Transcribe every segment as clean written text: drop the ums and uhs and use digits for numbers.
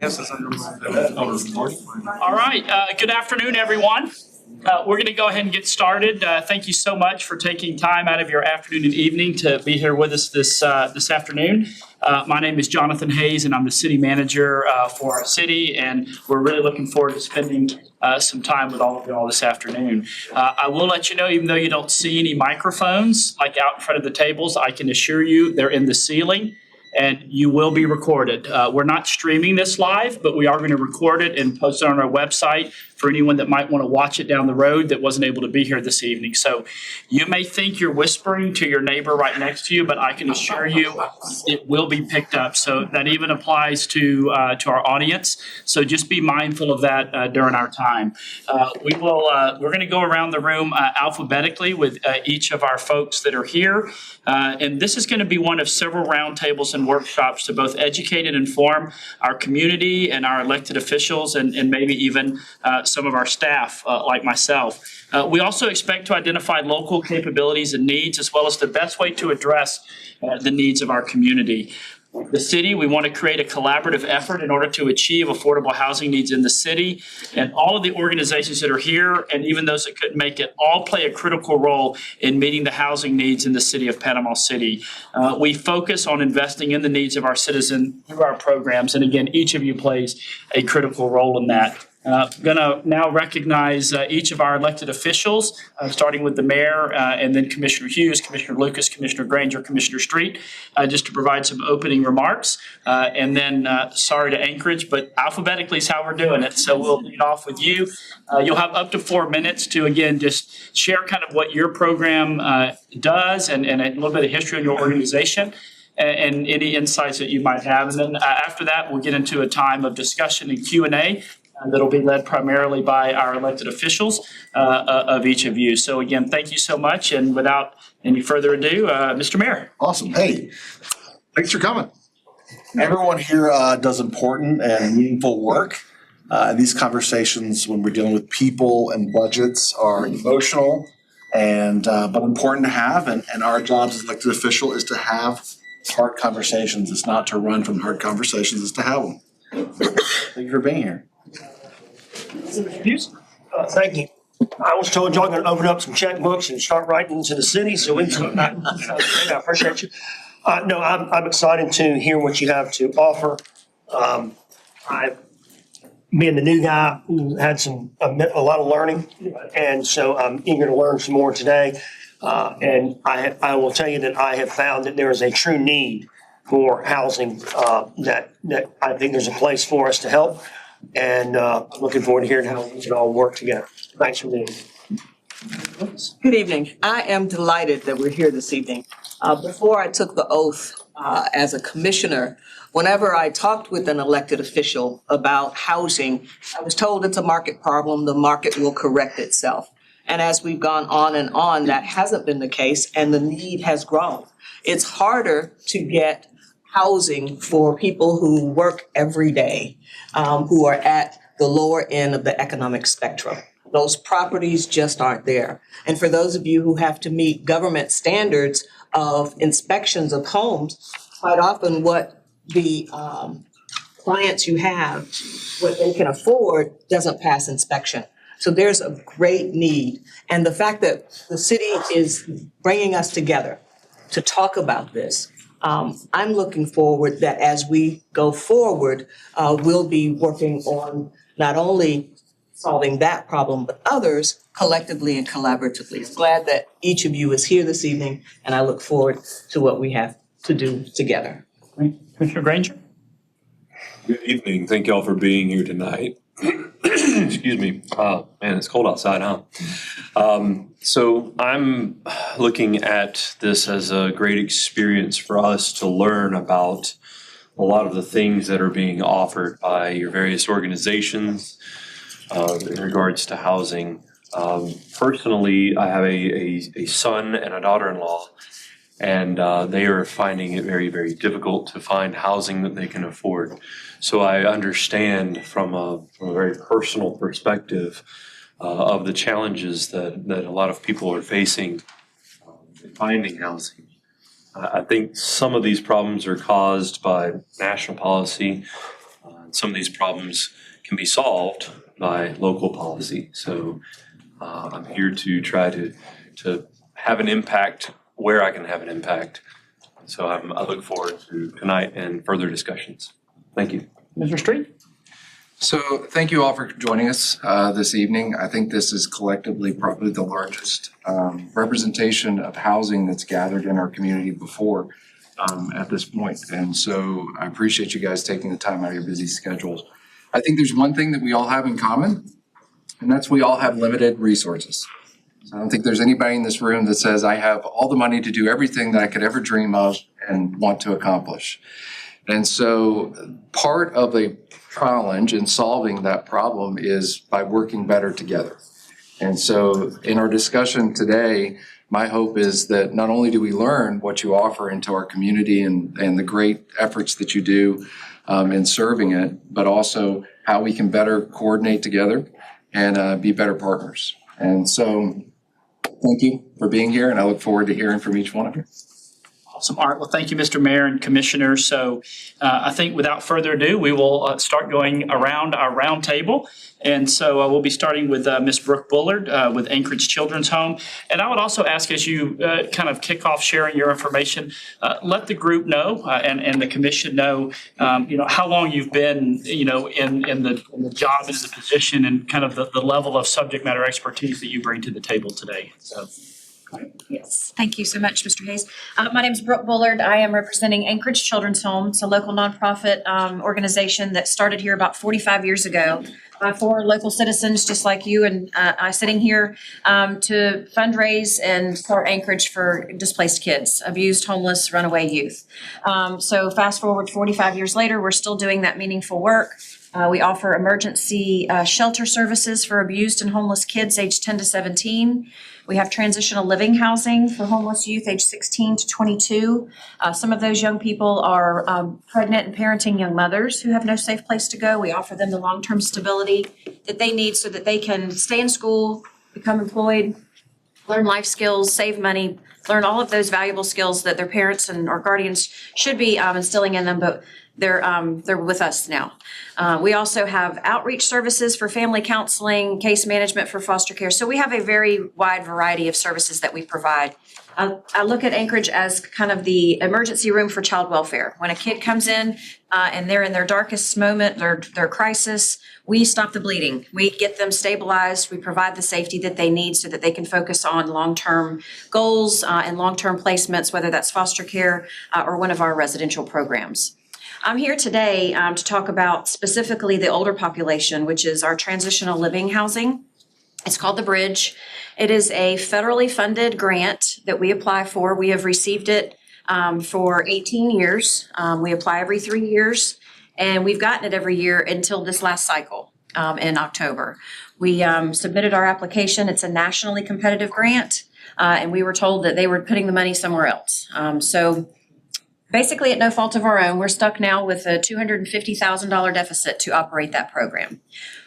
All right. Good afternoon, everyone. We're going to go ahead and get started. Thank you so much for taking time out of your afternoon and evening to be here with us this afternoon. My name is Jonathan Hayes, and I'm the city manager for our city, and we're really looking forward to spending some time with all of you all this afternoon. I will let you know, even though you don't see any microphones like out in front of the tables, I can assure you they're in the ceiling. And you will be recorded. We're not streaming this live, but we are going to record it and post it on our website for anyone that might want to watch it down the road that wasn't able to be here this evening. So you may think you're whispering to your neighbor right next to you, but I can assure you it will be picked up. So that even applies to our audience. So just be mindful of that during our time. We're going to go around the room alphabetically with each of our folks that are here. And this is going to be one of several roundtables and workshops to both educate and inform our community and our elected officials and maybe even some of our staff like myself. We also expect to identify local capabilities and needs as well as the best way to address the needs of our community. The city, we want to create a collaborative effort in order to achieve affordable housing needs in the city. And all of the organizations that are here, and even those that couldn't make it, all play a critical role in meeting the housing needs in the city of Panama City. We focus on investing in the needs of our citizens through our programs. And again, each of you plays a critical role in that. Going to now recognize each of our elected officials, starting with the mayor and then Commissioner Hughes, Commissioner Lucas, Commissioner Granger, Commissioner Street, just to provide some opening remarks. And then, sorry to Anchorage, but alphabetically is how we're doing it. So we'll lead off with you. You'll have up to 4 minutes to, again, just share kind of what your program does and a little bit of history on your organization and any insights that you might have. And then after that, we'll get into a time of discussion and Q&A. That'll be led primarily by our elected officials of each of you. So again, thank you so much. And without any further ado, Mr. Mayor. Awesome. Hey, thanks for coming. Everyone here does important and meaningful work. These conversations when we're dealing with people and budgets are emotional and but important to have. And our job as elected official is to have hard conversations. It's not to run from hard conversations, it's to have them. Thank you for being here. Thank you. I was told y'all going to open up some checkbooks and start writing into the city, so sounds great. I appreciate you. No, I'm excited to hear what you have to offer. Being the new guy, had a lot of learning, and so I'm eager to learn some more today. And I will tell you that I have found that there is a true need for housing that I think there's a place for us to help. And looking forward to hearing how we can all work together. Thanks for being here. Good evening. I am delighted that we're here this evening. Before I took the oath as a commissioner, whenever I talked with an elected official about housing, I was told it's a market problem, the market will correct itself. And as we've gone on, that hasn't been the case, and the need has grown. It's harder to get housing for people who work every day, who are at the lower end of the economic spectrum. Those properties just aren't there. And for those of you who have to meet government standards of inspections of homes, quite often what the clients you have, what they can afford, doesn't pass inspection. So there's a great need. And the fact that the city is bringing us together to talk about this, I'm looking forward that as we go forward, we'll be working on not only solving that problem, but others collectively and collaboratively. I'm glad that each of you is here this evening, and I look forward to what we have to do together. Commissioner Granger. Good evening. Thank y'all for being here tonight. Excuse me. Oh, man, it's cold outside, huh? So I'm looking at this as a great experience for us to learn about a lot of the things that are being offered by your various organizations in regards to housing. Personally, I have a son and a daughter-in-law, and they are finding it very, very difficult to find housing that they can afford. So I understand from a very personal perspective of the challenges that a lot of people are facing in finding housing. I think some of these problems are caused by national policy, some of these problems can be solved by local policy. So I'm here to try to have an impact where I can have an impact. So I look forward to tonight and further discussions. Thank you. Mr. Street? So thank you all for joining us this evening. I think this is collectively probably the largest representation of housing that's gathered in our community before at this point. And so I appreciate you guys taking the time out of your busy schedules. I think there's one thing that we all have in common, and that's we all have limited resources. So I don't think there's anybody in this room that says, I have all the money to do everything that I could ever dream of and want to accomplish. And so part of a challenge in solving that problem is by working better together. And so in our discussion today, my hope is that not only do we learn what you offer into our community and the great efforts that you do in serving it, but also how we can better coordinate together and be better partners. And so thank you for being here, and I look forward to hearing from each one of you. Awesome. All right. Well, thank you, Mr. Mayor and Commissioners. So I think without further ado, we will start going around our round table. And so we'll be starting with Ms. Brooke Bullard with Anchorage Children's Home. And I would also ask, as you kind of kick off sharing your information, let the group know and the commission know, how long you've been, in the job and the position and kind of the level of subject matter expertise that you bring to the table today. So. Yes, thank you so much, Mr. Hayes. My name is Brooke Bullard. I am representing Anchorage Children's Home. It's a local nonprofit organization that started here about 45 years ago for local citizens just like you and I sitting here to fundraise and support Anchorage for displaced kids, abused, homeless, runaway youth. So fast forward 45 years later, we're still doing that meaningful work. We offer emergency shelter services for abused and homeless kids aged 10 to 17. We have transitional living housing for homeless youth aged 16 to 22. Some of those young people are pregnant and parenting young mothers who have no safe place to go. We offer them the long-term stability that they need so that they can stay in school, become employed, learn life skills, save money, learn all of those valuable skills that their parents and or guardians should be instilling in them, but they're with us now. We also have outreach services for family counseling, case management for foster care. So we have a very wide variety of services that we provide. I look at Anchorage as kind of the emergency room for child welfare. When a kid comes in and they're in their darkest moment, their crisis, we stop the bleeding. We get them stabilized. We provide the safety that they need so that they can focus on long-term goals and long-term placements, whether that's foster care or one of our residential programs. I'm here today to talk about specifically the older population, which is our transitional living housing. It's called the Bridge. It is a federally funded grant that we apply for. We have received it for 18 years. We apply every 3 years, and we've gotten it every year until this last cycle in October. We submitted our application. It's a nationally competitive grant, and we were told that they were putting the money somewhere else. So basically, at no fault of our own, we're stuck now with a $250,000 deficit to operate that program.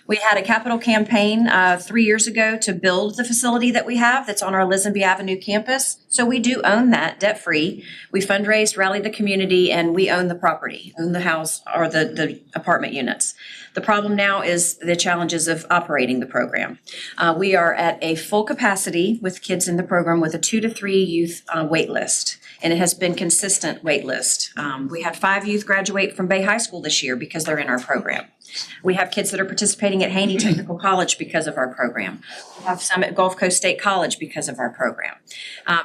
We had a capital campaign 3 years ago to build the facility that we have that's on our Lisenby Avenue campus. So we do own that debt-free. We fundraised, rallied the community, and we own the property, own the house or the apartment units. The problem now is the challenges of operating the program. We are at a full capacity with kids in the program with a 2 to 3 youth wait list. And it has been consistent wait list. We had 5 youth graduate from Bay High School this year because they're in our program. We have kids that are participating at Haney Technical College because of our program. We have some at Gulf Coast State College because of our program.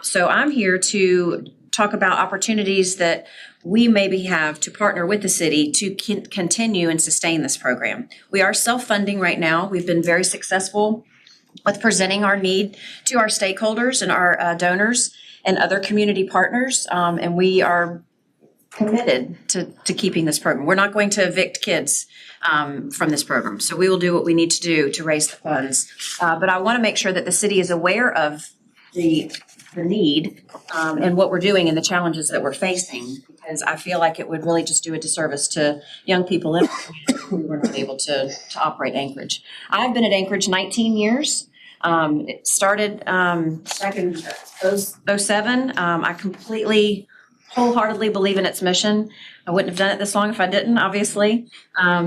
So I'm here to talk about opportunities that we maybe have to partner with the city to continue and sustain this program. We are self-funding right now. We've been very successful with presenting our need to our stakeholders and our donors and other community partners, and we are committed to keeping this program. We're not going to evict kids from this program, so we will do what we need to do to raise the funds. But I want to make sure that the city is aware of the need and what we're doing and the challenges that we're facing, because I feel like it would really just do a disservice to young people in who were not able to operate Anchorage. I've been at Anchorage 19 years. It started back in 2007. I completely wholeheartedly believe in its mission. I wouldn't have done it this long if I didn't, obviously.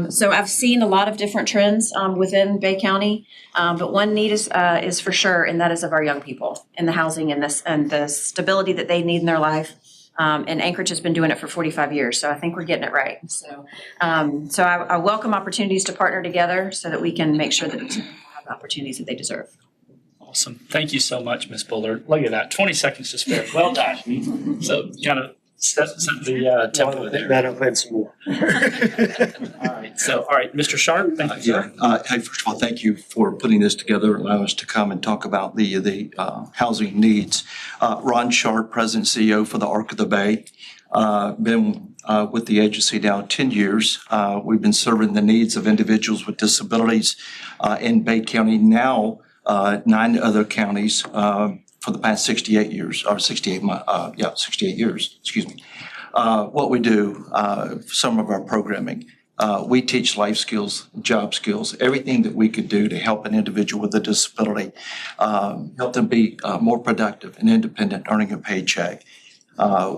So I've seen a lot of different trends within Bay County, but one need is for sure, and that is of our young people and the housing and the stability that they need in their life. And Anchorage has been doing it for 45 years, so I think we're getting it right. So, I welcome opportunities to partner together so that we can make sure that people have the opportunities that they deserve. Awesome. Thank you so much, Ms. Bullard. Look at that, 20 seconds to spare. Well done. So kind of set the tempo there. That'll have some more. All right, Mr. Sharp, thank you, sir. Hey, first of all, thank you for putting this together, allowing us to come and talk about the housing needs. Ron Sharp, President CEO for the Arc of the Bay. Been with the agency now 10 years. We've been serving the needs of individuals with disabilities in Bay County, now 9 other counties for the past 68 years, or 68 years, excuse me. What we do, some of our programming, we teach life skills, job skills, everything that we could do to help an individual with a disability, help them be more productive and independent, earning a paycheck.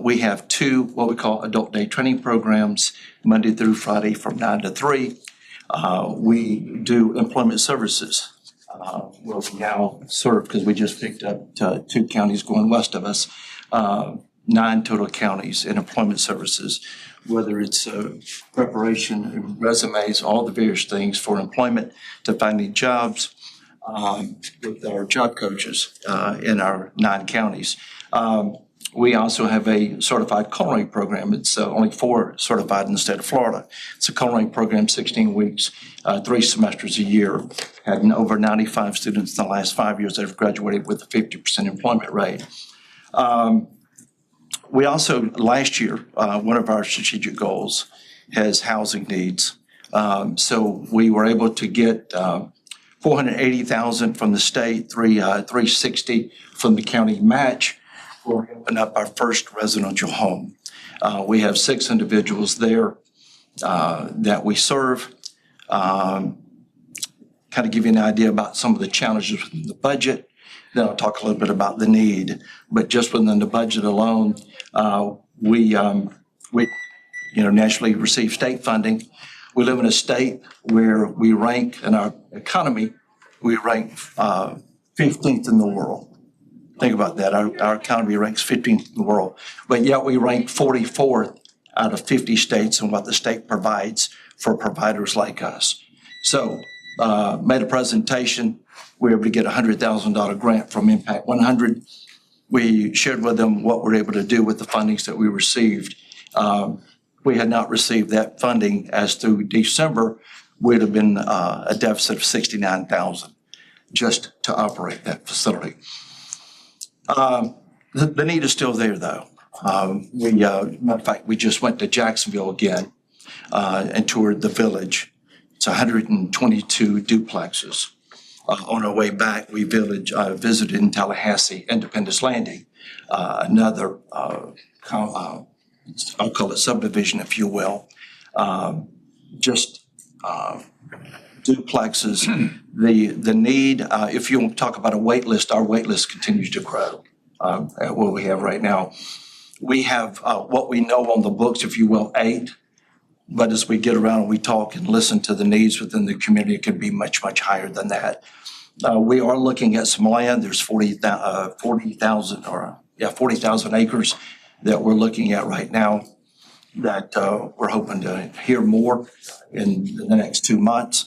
We have 2 what we call adult day training programs, Monday through Friday from 9 to 3. We do employment services. Where we now serve, because we just picked up 2 counties going west of us, 9 total counties in employment services, whether it's preparation, resumes, all the various things for employment to finding jobs with our job coaches in our 9 counties. We also have a certified culinary program. It's only 4 certified in the state of Florida. It's a culinary program, 16 weeks, 3 semesters a year. Had over 95 students in the last 5 years that have graduated with a 50% employment rate. We also, last year, one of our strategic goals has housing needs. So we were able to get $480,000 from the state, $360 from the county match. We're opening up our first residential home. We have 6 individuals there that we serve. Kind of give you an idea about some of the challenges within the budget. Then I'll talk a little bit about the need. But just within the budget alone, we nationally receive state funding. We live in a state where we rank in our economy, we rank 15th in the world. Think about that. Our economy ranks 15th in the world, but yet we rank 44th out of 50 states in what the state provides for providers like us. So made a presentation. We were able to get a $100,000 grant from Impact 100. We shared with them what we're able to do with the fundings that we received. We had not received that funding as through December, we'd have been a deficit of $69,000 just to operate that facility. The need is still there, though. Matter of fact, we just went to Jacksonville again and toured the village. It's 122 duplexes. On our way back, we visited in Tallahassee, Independence Landing, another, I'll call it subdivision, if you will. Just duplexes. The need, if you want to talk about a wait list, our wait list continues to grow at what we have right now. We have what we know on the books, if you will, 8. But as we get around and we talk and listen to the needs within the community, it could be much, much higher than that. We are looking at some land. There's 40,000 acres that we're looking at right now that we're hoping to hear more in the next 2 months.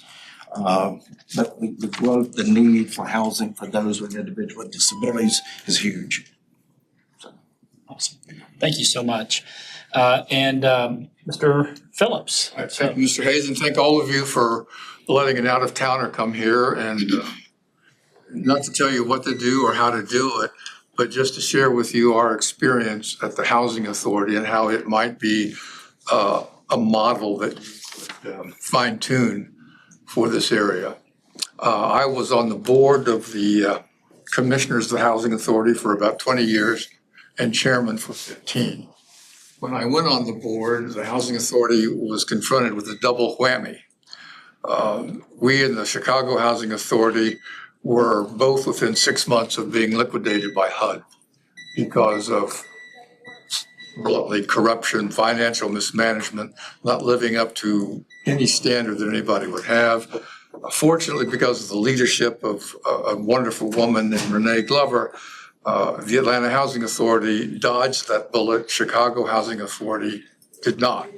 But the growth, the need for housing for those with individual disabilities is huge. Awesome. Thank you so much. And Mr. Phillips. Thank you, Mr. Hayes, and thank all of you for letting an out-of-towner come here and not to tell you what to do or how to do it, but just to share with you our experience at the Housing Authority and how it might be a model that you could fine-tune for this area. I was on the board of the Commissioners of the Housing Authority for about 20 years and chairman for 15. When I went on the board, the Housing Authority was confronted with a double whammy. We in the Chicago Housing Authority were both within 6 months of being liquidated by HUD because of bluntly, corruption, financial mismanagement, not living up to any standard that anybody would have. Fortunately, because of the leadership of a wonderful woman named Renee Glover, the Atlanta Housing Authority dodged that bullet. Chicago Housing Authority did not.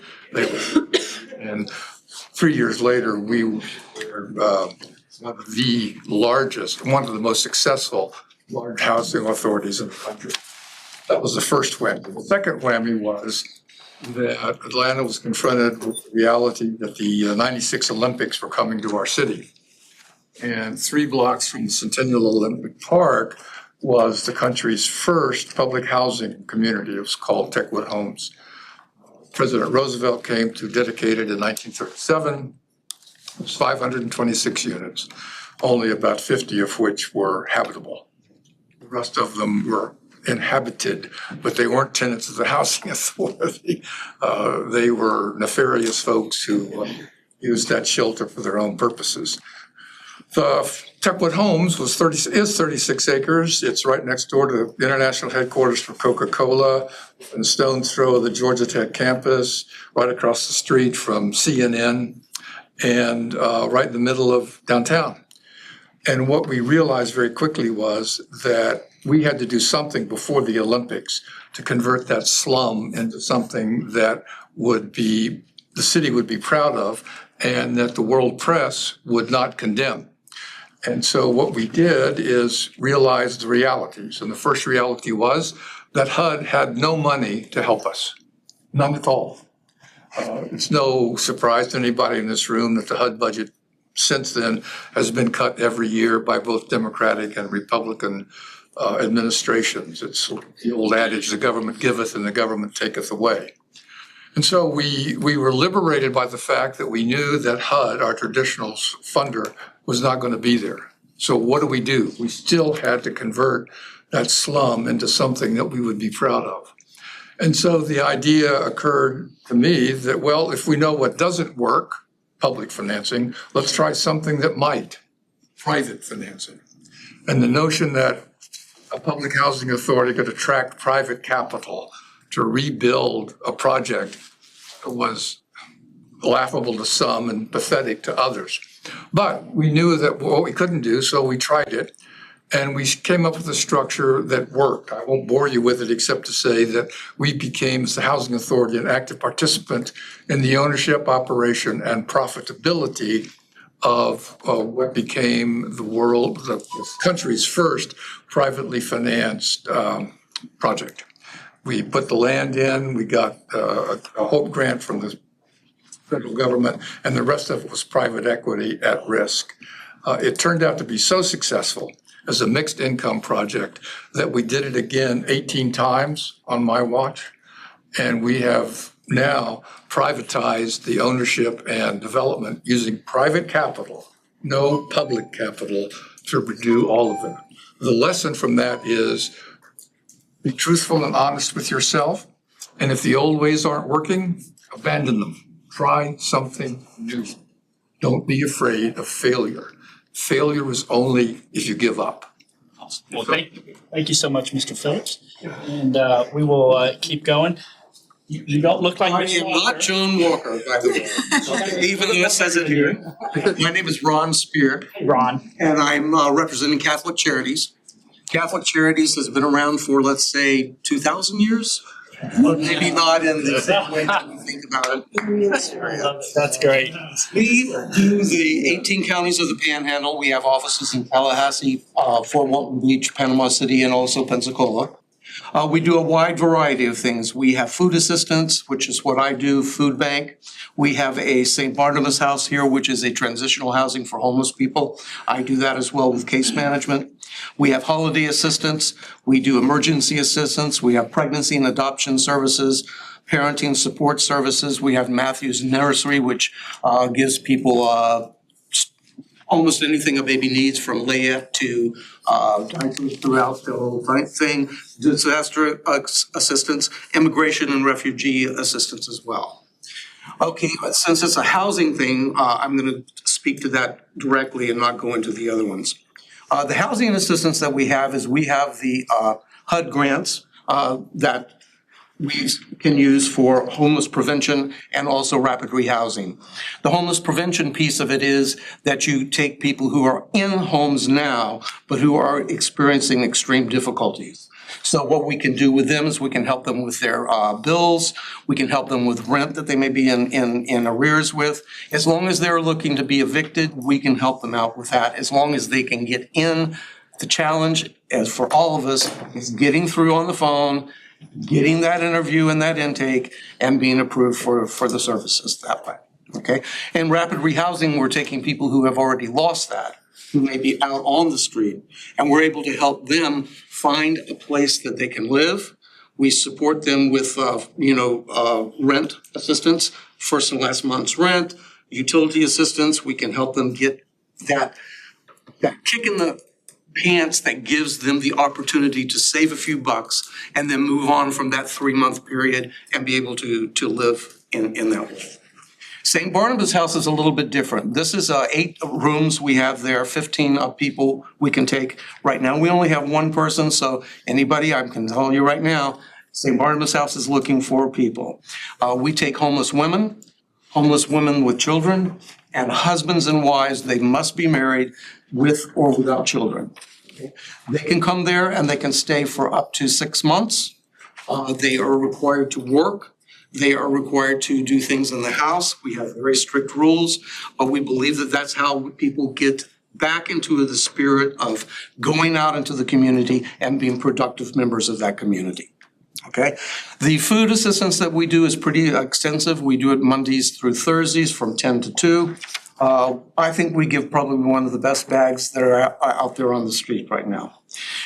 And 3 years later, we were one of the largest, one of the most successful large housing authorities in the country. That was the first whammy. The second whammy was that Atlanta was confronted with the reality that the 96 Olympics were coming to our city. And 3 blocks from the Centennial Olympic Park was the country's first public housing community. It was called Techwood Homes. President Roosevelt came to dedicate it in 1937. It was 526 units, only about 50 of which were habitable. The rest of them were inhabited, but they weren't tenants of the housing authority. They were nefarious folks who used that shelter for their own purposes. The Techwood Homes is 36 acres. It's right next door to the international headquarters for Coca-Cola, in stone's throw of the Georgia Tech campus, right across the street from CNN, and right in the middle of downtown. And what we realized very quickly was that we had to do something before the Olympics to convert that slum into something that the city would be proud of and that the world press would not condemn. And so what we did is realize the realities. And the first reality was that HUD had no money to help us, none at all. It's no surprise to anybody in this room that the HUD budget since then has been cut every year by both Democratic and Republican administrations. It's the old adage, the government giveth and the government taketh away. And so we were liberated by the fact that we knew that HUD, our traditional funder, was not going to be there. So what do? We still had to convert that slum into something that we would be proud of. And so the idea occurred to me that, well, if we know what doesn't work, public financing, let's try something that might, private financing. And the notion that a public housing authority could attract private capital to rebuild a project was laughable to some and pathetic to others. But we knew that what we couldn't do, so we tried it. And we came up with a structure that worked. I won't bore you with it except to say that we became, as the Housing Authority, an active participant in the ownership, operation, and profitability of what became the country's first privately financed project. We put the land in, we got a HOPE grant from the federal government, and the rest of it was private equity at risk. It turned out to be so successful as a mixed income project that we did it again 18 times on my watch. And we have now privatized the ownership and development using private capital, no public capital, to do all of that. The lesson from that is be truthful and honest with yourself. And if the old ways aren't working, abandon them. Try something new. Don't be afraid of failure. Failure is only if you give up. Well, thank you so much, Mr. Phillips. And we will keep going. You don't look like I Mr. am not John Walker, by the way, even though it says it here. My name is Ron Spear, Ron. and I'm representing Catholic Charities. Catholic Charities has been around for, let's say, 2,000 years, or maybe not in the same way that we think about it. That's great. We do the 18 counties of the Panhandle. We have offices in Tallahassee, Fort Walton Beach, Panama City, and also Pensacola. We do a wide variety of things. We have food assistance, which is what I do, food bank. We have a St. Barnabas house here, which is a transitional housing for homeless people. I do that as well with case management. We have holiday assistance. We do emergency assistance. We have pregnancy and adoption services, parenting support services. We have Matthews Nursery, which gives people almost anything a baby needs, from layette to diapers throughout the whole thing, disaster assistance, immigration and refugee assistance as well. Okay, but since it's a housing thing, I'm going to speak to that directly and not go into the other ones. The housing assistance that we have is we have the HUD grants that we can use for homeless prevention and also rapid rehousing. The homeless prevention piece of it is that you take people who are in homes now, but who are experiencing extreme difficulties. So what we can do with them is we can help them with their bills. We can help them with rent that they may be in arrears with. As long as they're looking to be evicted, we can help them out with that. As long as they can get in, the challenge, as for all of us, is getting through on the phone, getting that interview and that intake, and being approved for the services that way. Okay? And rapid rehousing, we're taking people who have already lost that, who may be out on the street, and we're able to help them find a place that they can live. We support them with, rent assistance, first and last month's rent, utility assistance. We can help them get that kick in the pants that gives them the opportunity to save a few bucks and then move on from that 3-month period and be able to live in that way. St. Barnabas House is a little bit different. This is 8 rooms we have there, 15 people we can take. Right now, we only have 1 person, so anybody, I can tell you right now, St. Barnabas House is looking for people. We take homeless women with children, and husbands and wives. They must be married with or without children. They can come there and they can stay for up to 6 months. They are required to work. They are required to do things in the house. We have very strict rules, but we believe that that's how people get back into the spirit of going out into the community and being productive members of that community. Okay? The food assistance that we do is pretty extensive. We do it Mondays through Thursdays from 10 to 2. I think we give probably one of the best bags that are out there on the street right now.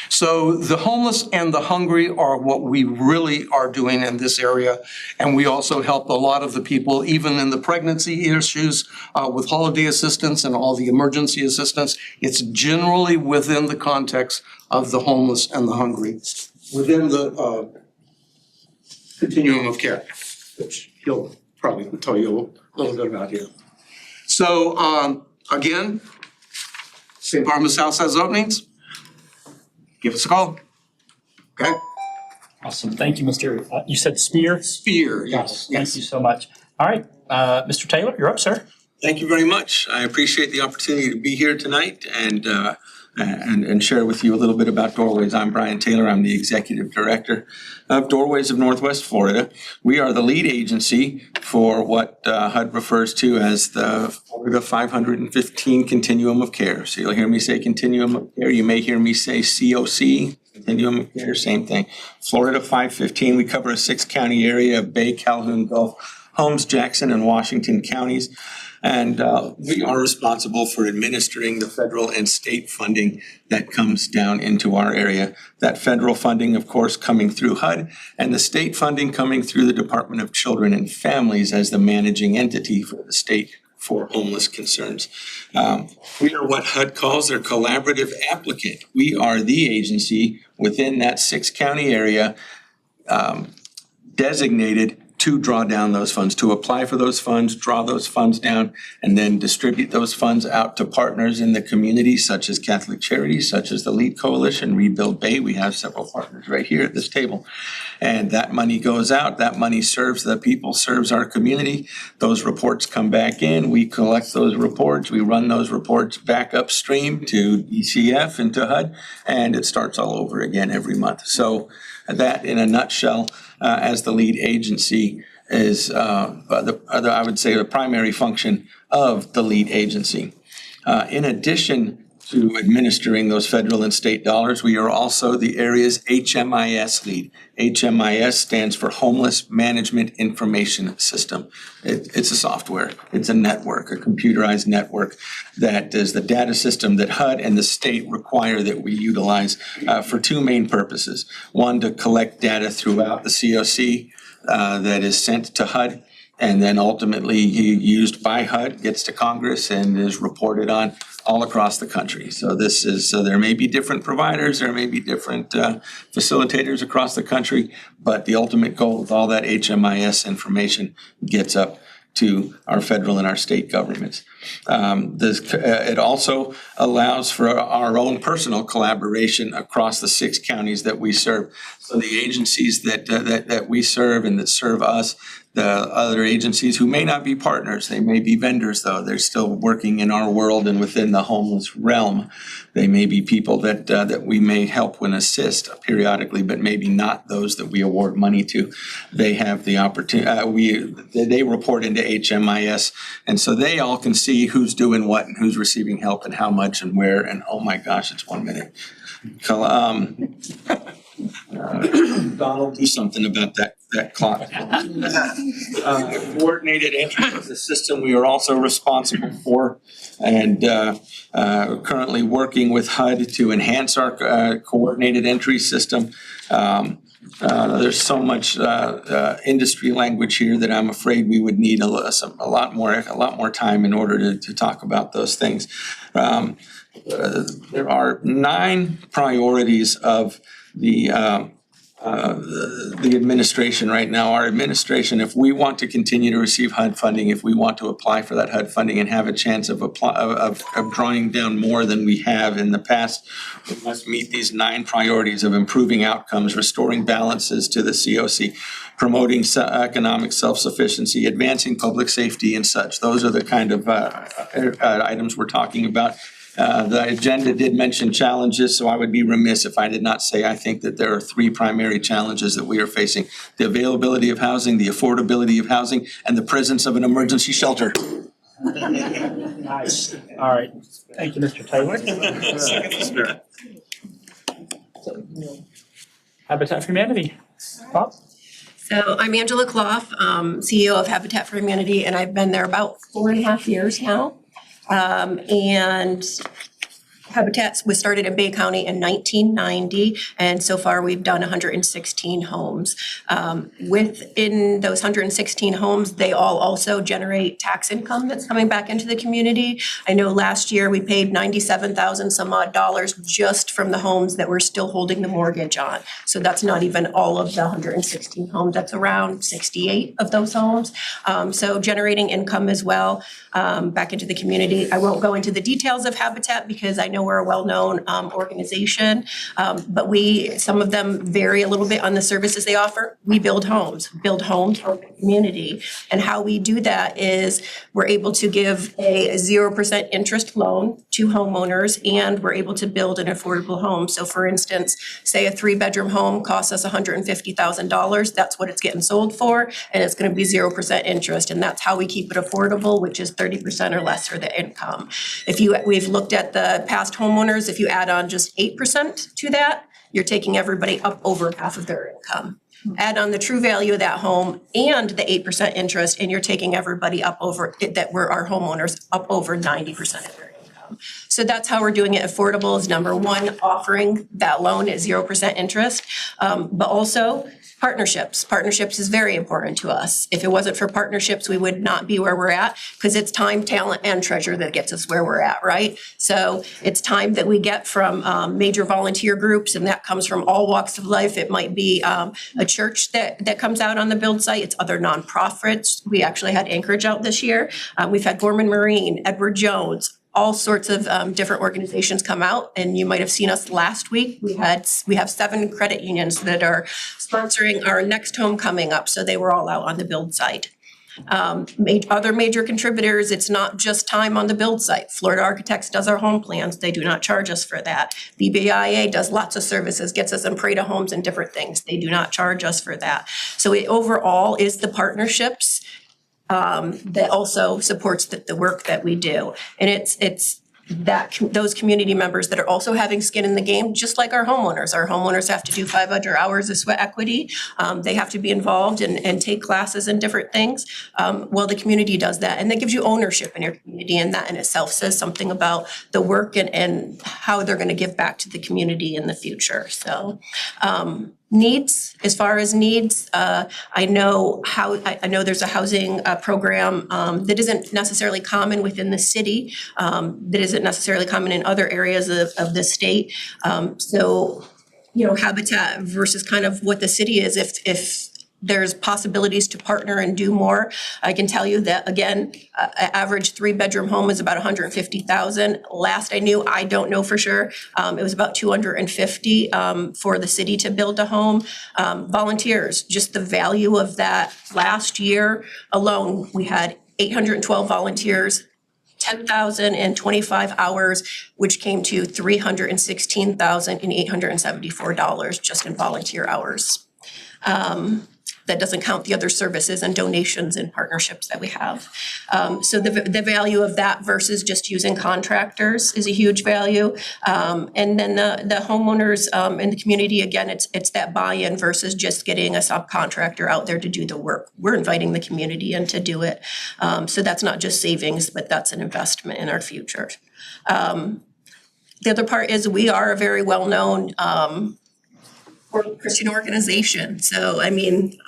So the homeless and the hungry are what we really are doing in this area. And we also help a lot of the people, even in the pregnancy issues, with holiday assistance and all the emergency assistance. It's generally within the context of the homeless and the hungry, within the continuum of care, which he'll probably tell you a little bit about here. So, again, St. Barnabas House has openings. Give us a call. Okay? Awesome. Thank you, Mr. You said Spear? Spear, yes. Thank you so much. All right, Mr. Taylor, you're up, sir. Thank you very much. I appreciate the opportunity to be here tonight and share with you a little bit about Doorways. I'm Brian Taylor. I'm the Executive Director of Doorways of Northwest Florida. We are the lead agency for what HUD refers to as the Florida 515 Continuum of Care. So you'll hear me say Continuum of Care. You may hear me say COC, Continuum of Care, same thing. Florida 515, we cover a 6-county area of Bay, Calhoun, Gulf, Holmes, Jackson, and Washington counties. And we are responsible for administering the federal and state funding that comes down into our area. That federal funding, of course, coming through HUD, and the state funding coming through the Department of Children and Families as the managing entity for the state for homeless concerns. We are what HUD calls their collaborative applicant. We are the agency within that 6-county area designated to draw down those funds, to apply for those funds, draw those funds down, and then distribute those funds out to partners in the community, such as Catholic Charities, such as the LEAD Coalition, Rebuild Bay. We have several partners right here at this table. And that money goes out. That money serves the people, serves our community. Those reports come back in. We collect those reports. We run those reports back upstream to ECF and to HUD, and it starts all over again every month. So that, in a nutshell, as the lead agency is, I would say, the primary function of the lead agency. In addition to administering those federal and state dollars, we are also the area's HMIS lead. HMIS stands for Homeless Management Information System. It's a software. It's a network, a computerized network that is the data system that HUD and the state require that we utilize for 2 main purposes. One, to collect data throughout the COC that is sent to HUD, and then ultimately used by HUD, gets to Congress, and is reported on all across the country. So this is, there may be different providers, there may be different facilitators across the country, but the ultimate goal with all that HMIS information gets up to our federal and our state governments. It also allows for our own personal collaboration across the 6 counties that we serve. So the agencies that we serve and that serve us, the other agencies who may not be partners, they may be vendors though, they're still working in our world and within the homeless realm. They may be people that we may help and assist periodically, but maybe not those that we award money to. They have the opportunity, they report into HMIS, and so they all can see who's doing what and who's receiving help and how much and where, and oh my gosh, it's 1 minute. Donald, do something about that clock. Coordinated entry is a system we are also responsible for, and currently working with HUD to enhance our coordinated entry system. There's so much industry language here that I'm afraid we would need a lot more time in order to talk about those things. There are 9 priorities of the administration right now. Our administration, if we want to continue to receive HUD funding, if we want to apply for that HUD funding and have a chance of drawing down more than we have in the past, we must meet these 9 priorities of improving outcomes, restoring balances to the COC, promoting economic self-sufficiency, advancing public safety and such. Those are the kind of items we're talking about. The agenda did mention challenges, so I would be remiss if I did not say I think that there are 3 primary challenges that we are facing: the availability of housing, the affordability of housing, and the presence of an emergency shelter. Nice. All right. Thank you, Mr. Taylor. Habitat for Humanity. Bob? So I'm Angela Clough, CEO of Habitat for Humanity, and I've been there about 4.5 years now. And Habitat was started in Bay County in 1990, and so far we've done 116 homes. Within those 116 homes, they all also generate tax income that's coming back into the community. I know last year we paid $97,000 some odd dollars just from the homes that we're still holding the mortgage on. So that's not even all of the 116 homes. That's around 68 of those homes. So generating income as well back into the community. I won't go into the details of Habitat because I know we're a well-known organization, but some of them vary a little bit on the services they offer. We build homes for the community. And how we do that is we're able to give a 0% interest loan to homeowners, and we're able to build an affordable home. So for instance, say a 3-bedroom home costs us $150,000. That's what it's getting sold for, and it's going to be 0% interest. And that's how we keep it affordable, which is 30% or less for the income. We've looked at the past homeowners, if you add on just 8% to that, you're taking everybody up over half of their income. Add on the true value of that home and the 8% interest, and you're taking everybody up over, that were our homeowners, up over 90% of their income. So that's how we're doing it affordable, is number 1, offering that loan at 0% interest, but also partnerships. Partnerships is very important to us. If it wasn't for partnerships, we would not be where we're at, because it's time, talent, and treasure that gets us where we're at, right? So it's time that we get from major volunteer groups, and that comes from all walks of life. It might be a church that comes out on the build site. It's other nonprofits. We actually had Anchorage out this year. We've had Gorman Marine, Edward Jones, all sorts of different organizations come out, and you might have seen us last week. We have 7 credit unions that are sponsoring our next home coming up, so they were all out on the build site. Other major contributors, it's not just time on the build site. Florida Architects does our home plans. They do not charge us for that. BBIA does lots of services, gets us in Prada homes and different things. They do not charge us for that. So it overall is the partnerships that also supports the work that we do. And it's those community members that are also having skin in the game, just like our homeowners. Our homeowners have to do 500 hours of sweat equity. They have to be involved and take classes and different things. Well, the community does that, and that gives you ownership in your community, and that in itself says something about the work and how they're going to give back to the community in the future. So needs, as far as needs, I know there's a housing program that isn't necessarily common within the city, that isn't necessarily common in other areas of the state. So, Habitat versus kind of what the city is, if there's possibilities to partner and do more. I can tell you that, again, average 3-bedroom home is about 150,000. Last I knew, I don't know for sure, it was about 250 for the city to build a home. Volunteers, just the value of that. Last year alone, we had 812 volunteers, 10,025 hours, which came to $316,874 just in volunteer hours. That doesn't count the other services and donations and partnerships that we have. So the value of that versus just using contractors is a huge value. And then the homeowners in the community, again, it's that buy-in versus just getting a subcontractor out there to do the work. We're inviting the community in to do it. So that's not just savings, but that's an investment in our future. The other part is we are a very well-known Christian organization. So, I mean,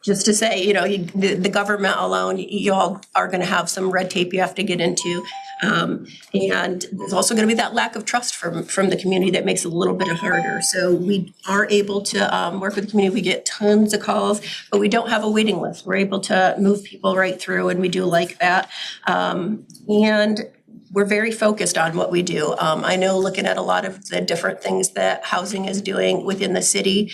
just to say, you know, the government alone, you all are going to have some red tape you have to get into. And there's also going to be that lack of trust from the community that makes it a little bit harder. So we are able to work with the community. We get tons of calls, but we don't have a waiting list. We're able to move people right through, and we do like that. And we're very focused on what we do. I know looking at a lot of the different things that housing is doing within the city,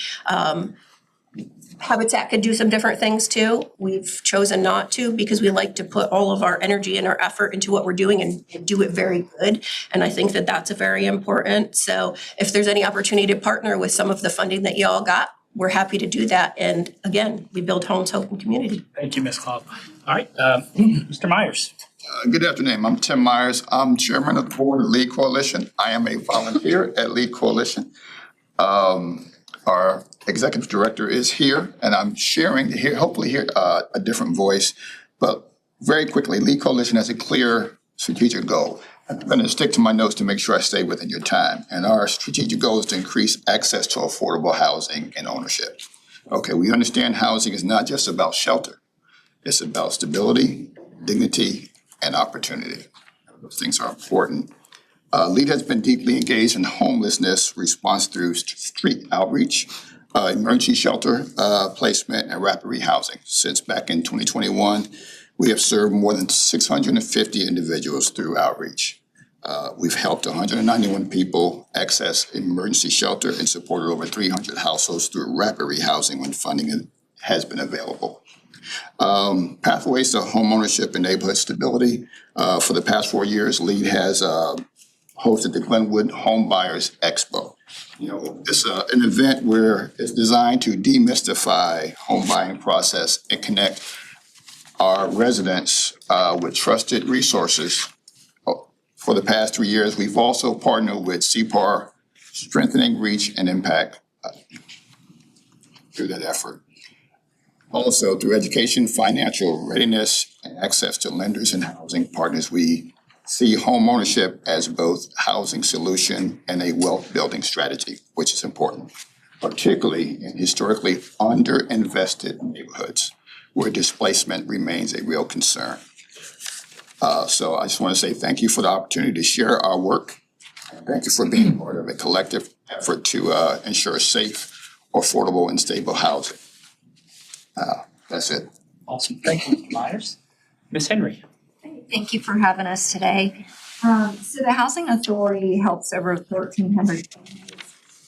Habitat could do some different things too. We've chosen not to because we like to put all of our energy and our effort into what we're doing and do it very good. And I think that that's very important. So if there's any opportunity to partner with some of the funding that you all got, we're happy to do that. And again, we build homes, hope, and community. Thank you, Ms. Klopp. All right, Mr. Myers. Good afternoon. I'm Tim Myers. I'm chairman of the board of Lead Coalition. I am a volunteer at Lead Coalition. Our executive director is here, and I'm sharing here, hopefully hear a different voice. But very quickly, Lead Coalition has a clear strategic goal. I'm going to stick to my notes to make sure I stay within your time. And our strategic goal is to increase access to affordable housing and ownership. Okay, we understand housing is not just about shelter. It's about stability, dignity, and opportunity. Those things are important. LEAD has been deeply engaged in homelessness response through street outreach, emergency shelter placement, and rapid rehousing. Since back in 2021, we have served more than 650 individuals through outreach. We've helped 191 people access emergency shelter and supported over 300 households through rapid rehousing when funding has been available. Pathways to homeownership and neighborhood stability. For the past 4 years, LEAD has hosted the Glenwood Home Buyers Expo. You know, it's an event where it's designed to demystify home buying process and connect our residents with trusted resources. For the past 3 years, we've also partnered with CPAR, strengthening reach and impact through that effort. Also, through education, financial readiness, and access to lenders and housing partners, we see home ownership as both housing solution and a wealth building strategy, which is important, particularly in historically underinvested neighborhoods where displacement remains a real concern. So I just want to say thank you for the opportunity to share our work. Thank you for being part of a collective effort to ensure safe, affordable, and stable housing. That's it. Awesome. Thank you, Mr. Myers. Ms. Henry. Thank you for having us today. So the Housing Authority helps over 1,300 families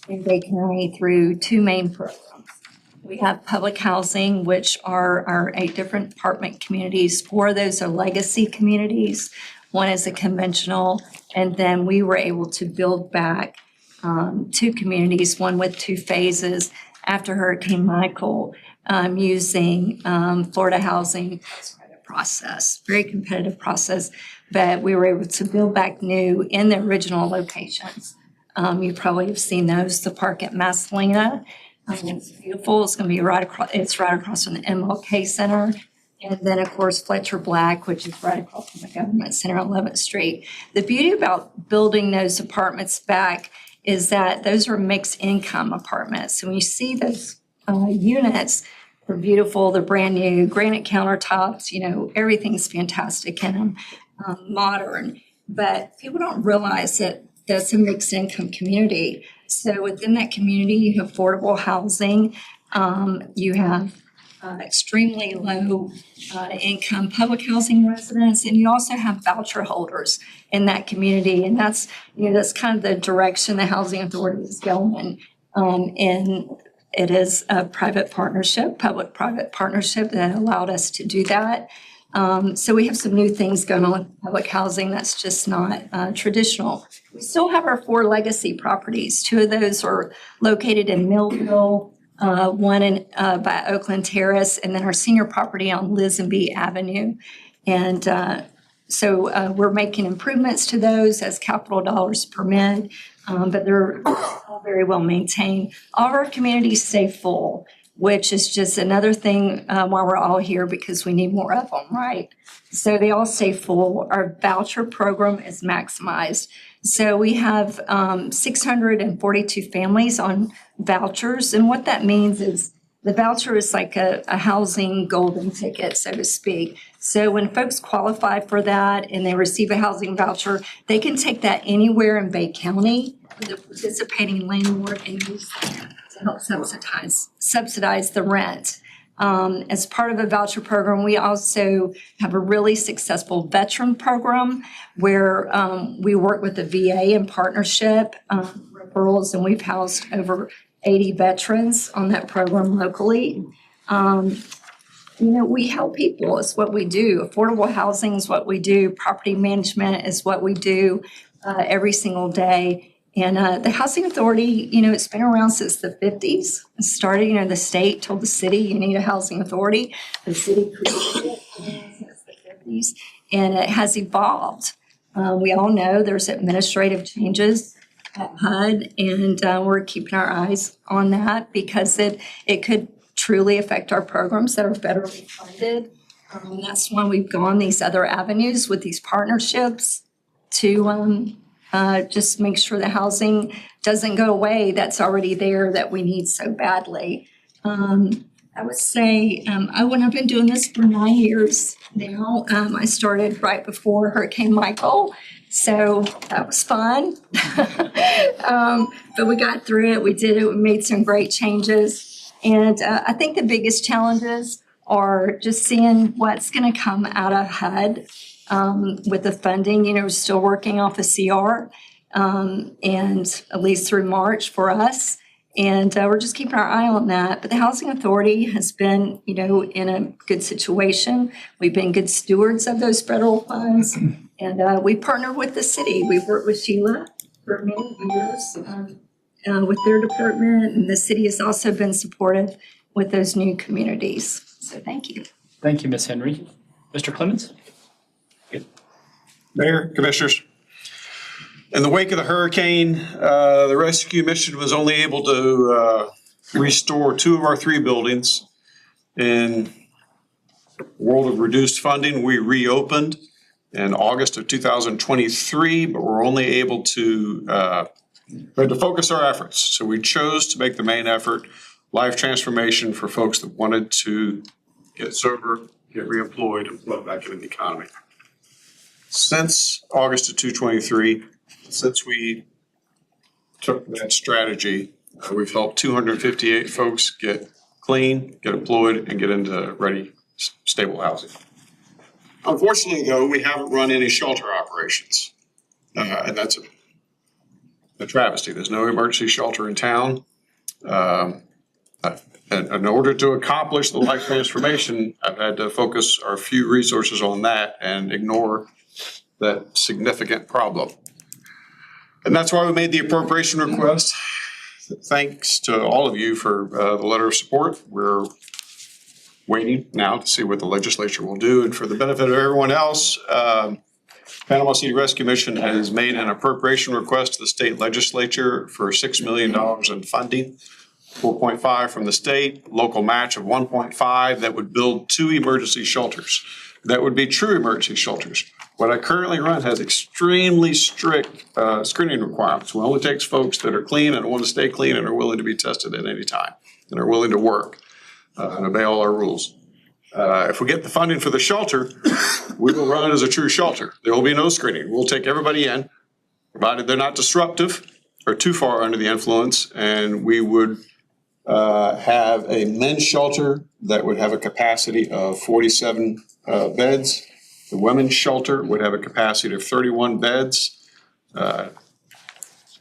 in Bay County through two main programs. We have public housing, which are our 8 different apartment communities. 4 of those are legacy communities. 1 is a conventional, and then we were able to build back 2 communities, 1 with 2 phases after Hurricane Michael, using Florida Housing process, very competitive process, but we were able to build back new in the original locations. You probably have seen those, the park at Masalina. It's beautiful. It's going to be right across from the MLK Center. And then, of course, Fletcher Black, which is right across from the Government Center on 11th Street. The beauty about building those apartments back is that those are mixed income apartments. So when you see those units, they're beautiful, they're brand new, granite countertops, you know, everything's fantastic in them, modern. But people don't realize that that's a mixed income community. So within that community, you have affordable housing. You have extremely low income public housing residents, and you also have voucher holders in that community. And that's, that's kind of the direction the Housing Authority is going. And it is a private partnership, public-private partnership that allowed us to do that. So we have some new things going on with public housing that's just not traditional. We still have our 4 legacy properties. 2 of those are located in Millville, one by Oakland Terrace, and then our senior property on Lisenby Avenue. And so we're making improvements to those as capital dollars permit, but they're all very well maintained. All of our communities stay full, which is just another thing why we're all here, because we need more of them, right? So they all stay full. Our voucher program is maximized. So we have 642 families on vouchers. And what that means is the voucher is like a housing golden ticket, so to speak. So when folks qualify for that and they receive a housing voucher, they can take that anywhere in Bay County with a participating landlord and use that to help subsidize the rent. As part of a voucher program, we also have a really successful veteran program where we work with the VA in partnership, referrals, and we've housed over 80 veterans on that program locally. We help people, it's what we do. Affordable housing is what we do. Property management is what we do every single day. And the Housing Authority, it's been around since the 50s. It started, the state told the city, you need a housing authority. The city created it since the 50s, and it has evolved. We all know there's administrative changes at HUD, and we're keeping our eyes on that because it could truly affect our programs that are federally funded. That's why we've gone these other avenues with these partnerships to just make sure the housing doesn't go away that's already there that we need so badly. I would say I've been doing this for 9 years now. I started right before Hurricane Michael, so that was fun. But we got through it, we did it, we made some great changes. And I think the biggest challenges are just seeing what's going to come out of HUD. With the funding, we're still working off a CR, and at least through March for us. And we're just keeping our eye on that. But the Housing Authority has been, in a good situation. We've been good stewards of those federal funds. And we partnered with the city. We've worked with Sheila for many years with their department. And the city has also been supportive with those new communities. So thank you. Thank you, Ms. Henry. Mr. Clemens? Mayor, Commissioners. In the wake of the hurricane, the rescue mission was only able to restore 2 of our 3 buildings. In the world of reduced funding, we reopened in August of 2023, but we're only able to, we had to focus our efforts. So we chose to make the main effort life transformation for folks that wanted to get sober, get reemployed, and flow back into the economy. Since August of 2023, since we took that strategy, we've helped 258 folks get clean, get employed, and get into ready, stable housing. Unfortunately, though, we haven't run any shelter operations, and that's a travesty. There's no emergency shelter in town. And in order to accomplish the life transformation, I've had to focus our few resources on that and ignore that significant problem. And that's why we made the appropriation request. Thanks to all of you for the letter of support. We're waiting now to see what the legislature will do. And for the benefit of everyone else, Panama City Rescue Mission has made an appropriation request to the state legislature for $6 million in funding, 4.5 from the state, local match of 1.5 that would build 2 emergency shelters. That would be true emergency shelters. What I currently run has extremely strict screening requirements. It only takes folks that are clean and want to stay clean and are willing to be tested at any time and are willing to work and obey all our rules. If we get the funding for the shelter, we will run it as a true shelter. There will be no screening. We'll take everybody in, provided they're not disruptive or too far under the influence, and we would have a men's shelter that would have a capacity of 47 beds. The women's shelter would have a capacity of 31 beds.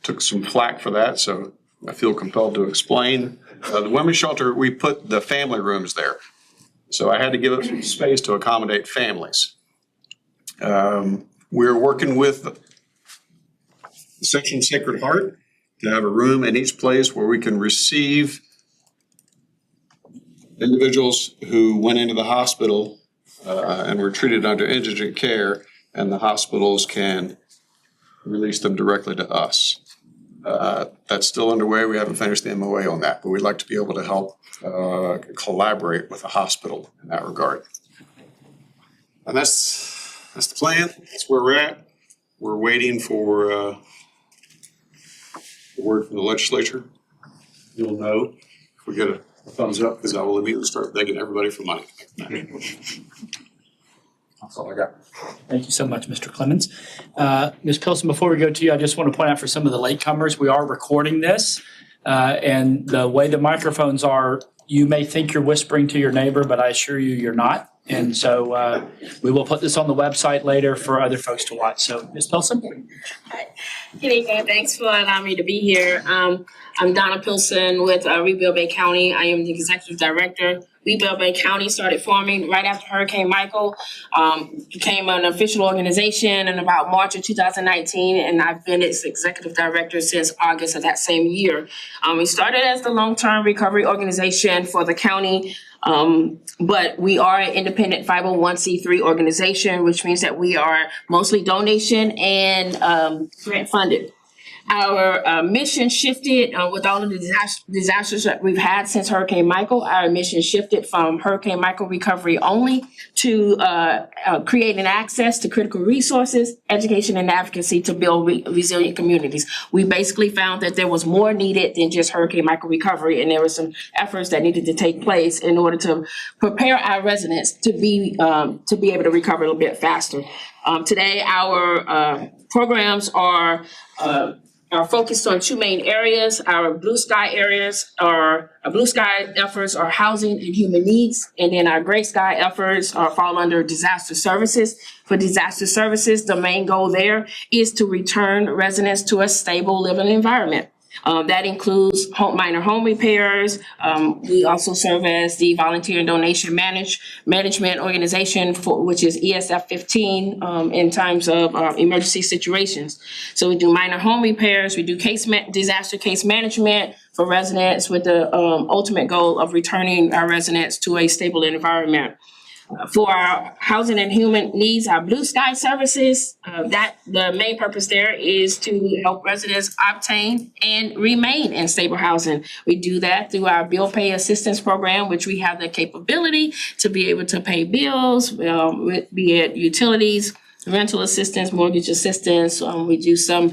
Took some flack for that, so I feel compelled to explain. The women's shelter, we put the family rooms there. So I had to give it some space to accommodate families. We're working with the Section Sacred Heart to have a room in each place where we can receive individuals who went into the hospital and were treated under indigent care, and the hospitals can release them directly to us. That's still underway. We haven't finished the MOA on that, but we'd like to be able to help collaborate with the hospital in that regard. And that's the plan. That's where we're at. We're waiting for the word from the legislature. You'll know if we get a thumbs up, because I will immediately start begging everybody for money. That's all I got. Thank you so much, Mr. Clemens. Ms. Pilson, before we go to you, I just want to point out for some of the latecomers, we are recording this. And the way the microphones are, you may think you're whispering to your neighbor, but I assure you, you're not. And so we will put this on the website later for other folks to watch. So, Ms. Pilson? Good evening. Thanks for allowing me to be here. I'm Donna Pilson with Rebuild Bay County. I am the executive director. Rebuild Bay County started forming right after Hurricane Michael, became an official organization in about March of 2019, and I've been its executive director since August of that same year. We started as the long-term recovery organization for the county, but we are an independent 501c3 organization, which means that we are mostly donation and grant funded. Our mission shifted with all of the disasters that we've had since Hurricane Michael. Our mission shifted from Hurricane Michael recovery only to creating access to critical resources, education, and advocacy to build resilient communities. We basically found that there was more needed than just Hurricane Michael recovery, and there were some efforts that needed to take place in order to prepare our residents to be able to recover a little bit faster. Today, our programs are focused on two main areas. Our blue sky efforts are housing and human needs, and then our gray sky efforts fall under disaster services. For disaster services, the main goal there is to return residents to a stable living environment. That includes minor home repairs. We also serve as the volunteer and donation management organization which is ESF 15 in times of emergency situations. So we do minor home repairs. We do disaster case management for residents with the ultimate goal of returning our residents to a stable environment. For our housing and human needs, our blue sky services, the main purpose there is to help residents obtain and remain in stable housing. We do that through our bill pay assistance program, which we have the capability to be able to pay bills, be it utilities, rental assistance, mortgage assistance. We do some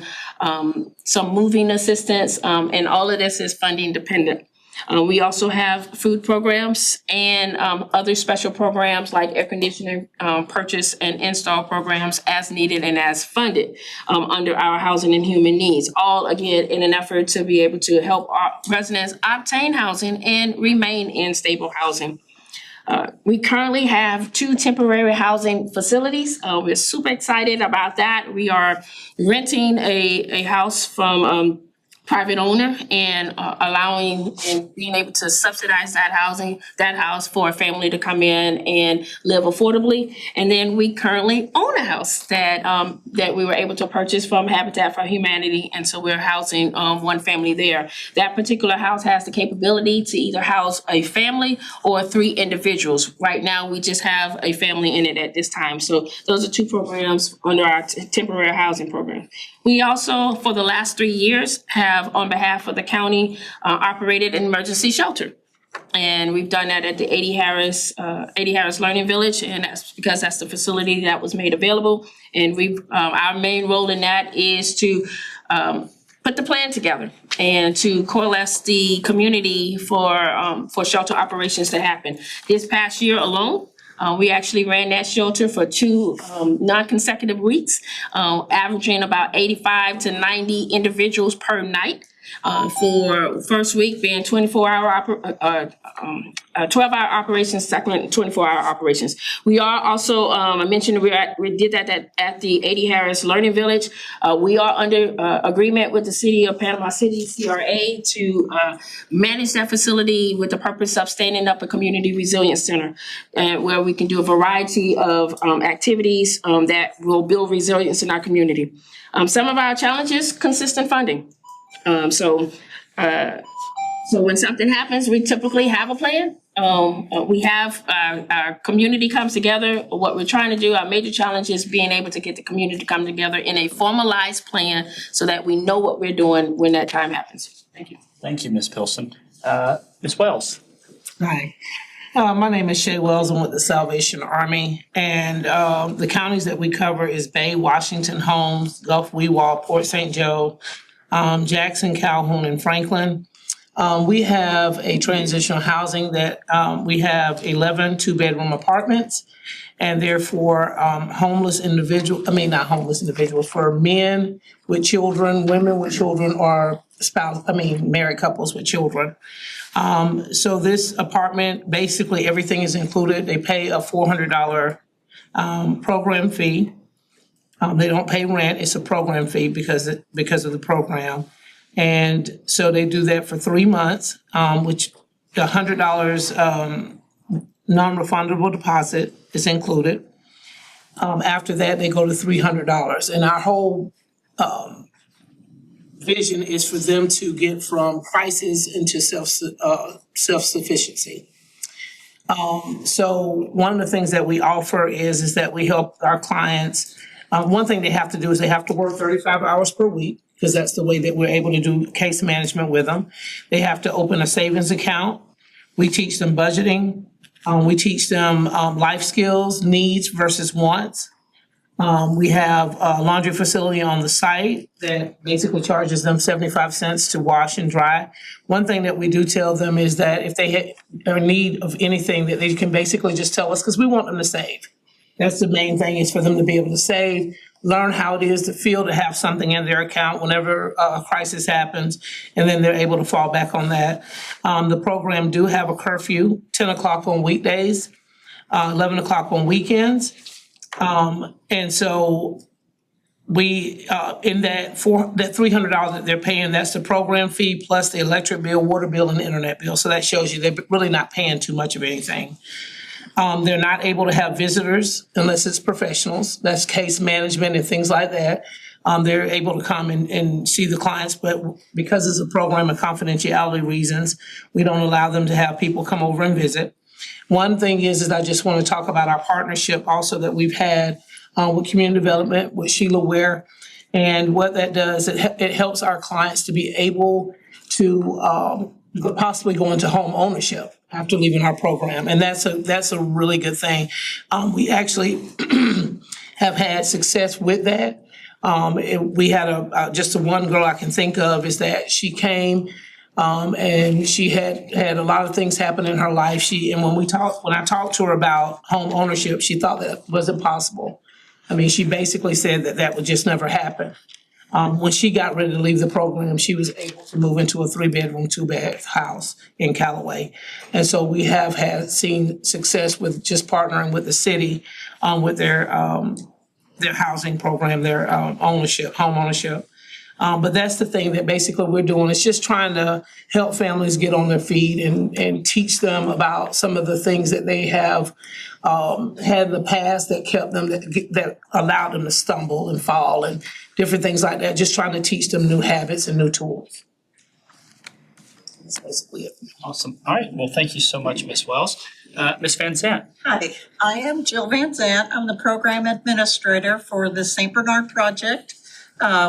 moving assistance, and all of this is funding dependent. We also have food programs and other special programs like air conditioner purchase and install programs as needed and as funded under our housing and human needs, all again in an effort to be able to help our residents obtain housing and remain in stable housing. We currently have 2 temporary housing facilities. We're super excited about that. We are renting a house from private owner and allowing and being able to subsidize that house for a family to come in and live affordably. And then we currently own a house that we were able to purchase from Habitat for Humanity, and so we're housing one family there. That particular house has the capability to either house a family or 3 individuals. Right now, we just have a family in it at this time. So those are 2 programs under our temporary housing program. We also, for the last 3 years, have, on behalf of the county, operated an emergency shelter. And we've done that at the 80 Harris Learning Village, and that's because that's the facility that was made available. And our main role in that is to put the plan together and to coalesce the community for shelter operations to happen. This past year alone, we actually ran that shelter for 2 non-consecutive weeks, averaging about 85 to 90 individuals per night. For first week being 12-hour operations, second 24-hour operations. We are also, I mentioned we did that at the A.D. Harris Learning Village. We are under agreement with the City of Panama City, CRA, to manage that facility with the purpose of standing up a community resilience center, where we can do a variety of activities that will build resilience in our community. Some of our challenges consist in funding. So when something happens, we typically have a plan. We have our community comes together. What we're trying to do, our major challenge is being able to get the community to come together in a formalized plan so that we know what we're doing when that time happens. Thank you. Thank you, Ms. Pilson. Ms. Wells. Hi. My name is Shay Wells. I'm with the Salvation Army. And the counties that we cover is Bay, Washington, Holmes, Gulf, Weewalt, Port St. Joe, Jackson, Calhoun, and Franklin. We have a transitional housing that we have 11 two-bedroom apartments, and therefore not homeless individuals, for men with children, women with children, or married couples with children. So this apartment, basically everything is included. They pay a $400 program fee. They don't pay rent, it's a program fee because of the program. And so they do that for 3 months, which the $100 non-refundable deposit is included. After that, they go to $300. And our whole vision is for them to get from crisis into self-sufficiency. So one of the things that we offer is that we help our clients. One thing they have to do is they have to work 35 hours per week, because that's the way that we're able to do case management with them. They have to open a savings account. We teach them budgeting. We teach them life skills, needs versus wants. We have a laundry facility on the site that basically charges them 75 cents to wash and dry. One thing that we do tell them is that if they are in need of anything, that they can basically just tell us, because we want them to save. That's the main thing, is for them to be able to save, learn how it is to feel to have something in their account whenever a crisis happens, and then they're able to fall back on that. The program do have a curfew, 10 o'clock on weekdays, 11 o'clock on weekends. And so we, in that $300 that they're paying, that's the program fee plus the electric bill, water bill, and internet bill. So that shows you they're really not paying too much of anything. They're not able to have visitors unless it's professionals. That's case management and things like that. They're able to come and see the clients, but because it's a program of confidentiality reasons, we don't allow them to have people come over and visit. One thing is I just want to talk about our partnership also that we've had with community development with Sheila Ware. And what that does, it helps our clients to be able to possibly go into home ownership after leaving our program. And that's a really good thing. We actually have had success with that. We had just the one girl I can think of is that she came and she had a lot of things happen in her life. When I talked to her about home ownership, she thought that wasn't possible. I mean, she basically said that would just never happen. When she got ready to leave the program, she was able to move into a 3-bedroom, 2-bath house in Callaway. And so we have seen success with just partnering with the city with their housing program, their home ownership. But that's the thing that basically we're doing. It's just trying to help families get on their feet and teach them about some of the things that they have had in the past that kept them, that allowed them to stumble and fall and different things like that. Just trying to teach them new habits and new tools. That's basically it. Awesome. All right. Well, thank you so much, Ms. Wells. Ms. Van Zandt. Hi, I am Jill Van Zandt. I'm the program administrator for the St. Bernard Project.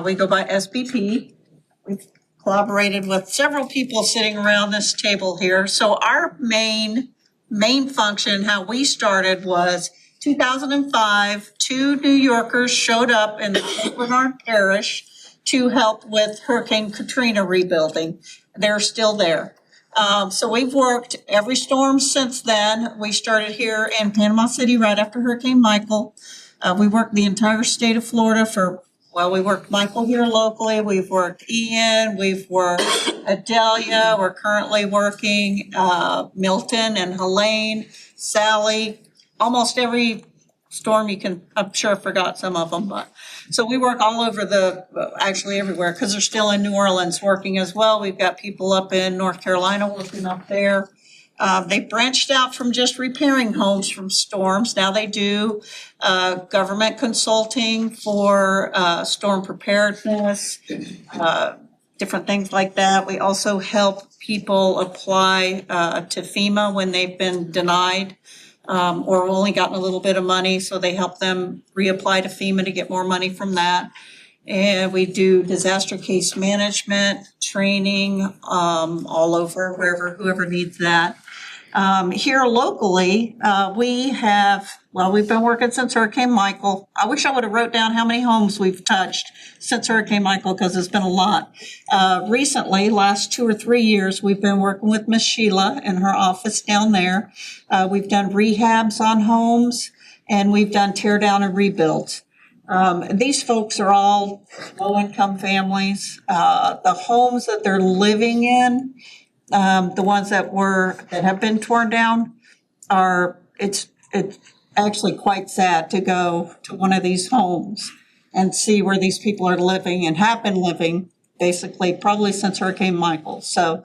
We go by SBP. We've collaborated with several people sitting around this table here. So our main function, how we started, was 2005, 2 New Yorkers showed up in the St. Bernard Parish to help with Hurricane Katrina rebuilding. They're still there. So we've worked every storm since then. We started here in Panama City right after Hurricane Michael. We worked the entire state of Florida for well, we worked Michael here locally, we've worked Ian, we've worked Adelia, we're currently working Milton and Helene, Sally, almost every storm you can, I'm sure I forgot some of them, but. So we work all over actually everywhere, because they're still in New Orleans working as well. We've got people up in North Carolina working up there. They branched out from just repairing homes from storms. Now they do government consulting for storm preparedness, different things like that. We also help people apply to FEMA when they've been denied or only gotten a little bit of money. So they help them reapply to FEMA to get more money from that. And we do disaster case management, training all over, whoever needs that. Here locally, we've been working since Hurricane Michael. I wish I would have wrote down how many homes we've touched since Hurricane Michael, because it's been a lot. Recently, last 2 or 3 years, we've been working with Miss Sheila in her office down there. We've done rehabs on homes, and we've done tear down and rebuilds. These folks are all low-income families. The homes that they're living in, the ones that have been torn down, it's actually quite sad to go to one of these homes and see where these people are living and have been living basically probably since Hurricane Michael. So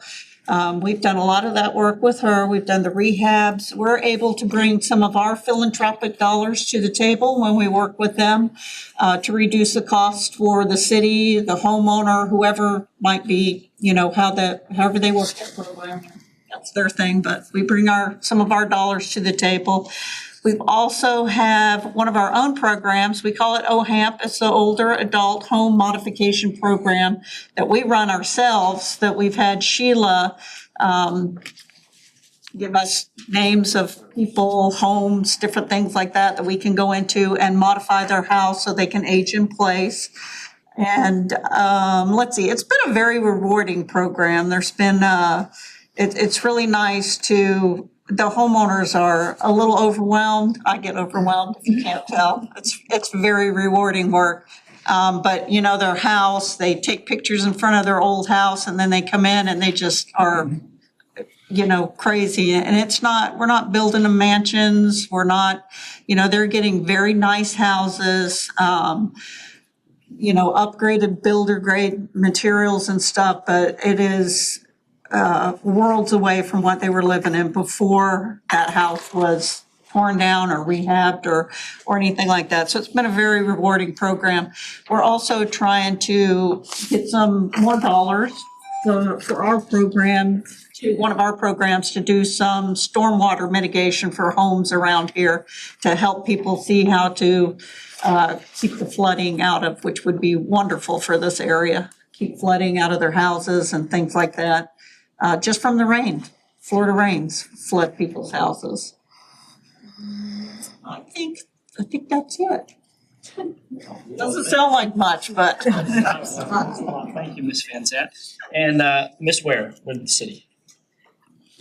we've done a lot of that work with her. We've done the rehabs. We're able to bring some of our philanthropic dollars to the table when we work with them to reduce the cost for the city, the homeowner, whoever might be, however they work their program. That's their thing, but we bring some of our dollars to the table. We've also have one of our own programs. We call it OHAMP. It's the Older Adult Home Modification Program that we run ourselves, that we've had Sheila give us names of people, homes, different things like that we can go into and modify their house so they can age in place. And let's see, it's been a very rewarding program. There's been, it's really nice the homeowners are a little overwhelmed. I get overwhelmed if you can't tell. It's very rewarding work. But their house, they take pictures in front of their old house and then they come in and they just are, crazy. And we're not building them mansions. We're not, they're getting very nice houses, upgraded builder grade materials and stuff, but it is worlds away from what they were living in before that house was torn down or rehabbed or anything like that. So it's been a very rewarding program. We're also trying to get some more dollars for our program, one of our programs, to do some stormwater mitigation for homes around here to help people see how to keep the flooding out of, which would be wonderful for this area, keep flooding out of their houses and things like that. Just from the rain, Florida rains flood people's houses. I think that's it. Doesn't sound like much, but. Thank you, Ms. Van Zandt. And Ms. Ware with the city.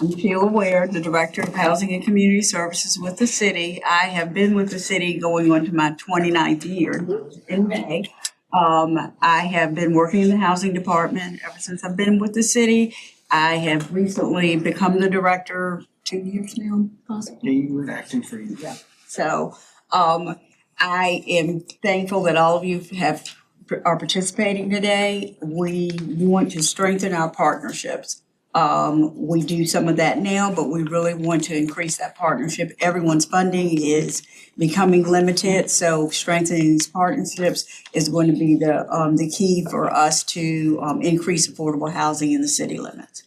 I'm Sheila Ware, the Director of Housing and Community Services with the city. I have been with the city going on to my 29th year in May. I have been working in the housing department ever since I've been with the city. I have recently become the director 2 years now, possibly. Yeah, you were acting for you. Yeah. So I am thankful that all of you are participating today. We want to strengthen our partnerships. We do some of that now, but we really want to increase that partnership. Everyone's funding is becoming limited, so strengthening these partnerships is going to be the key for us to increase affordable housing in the city limits.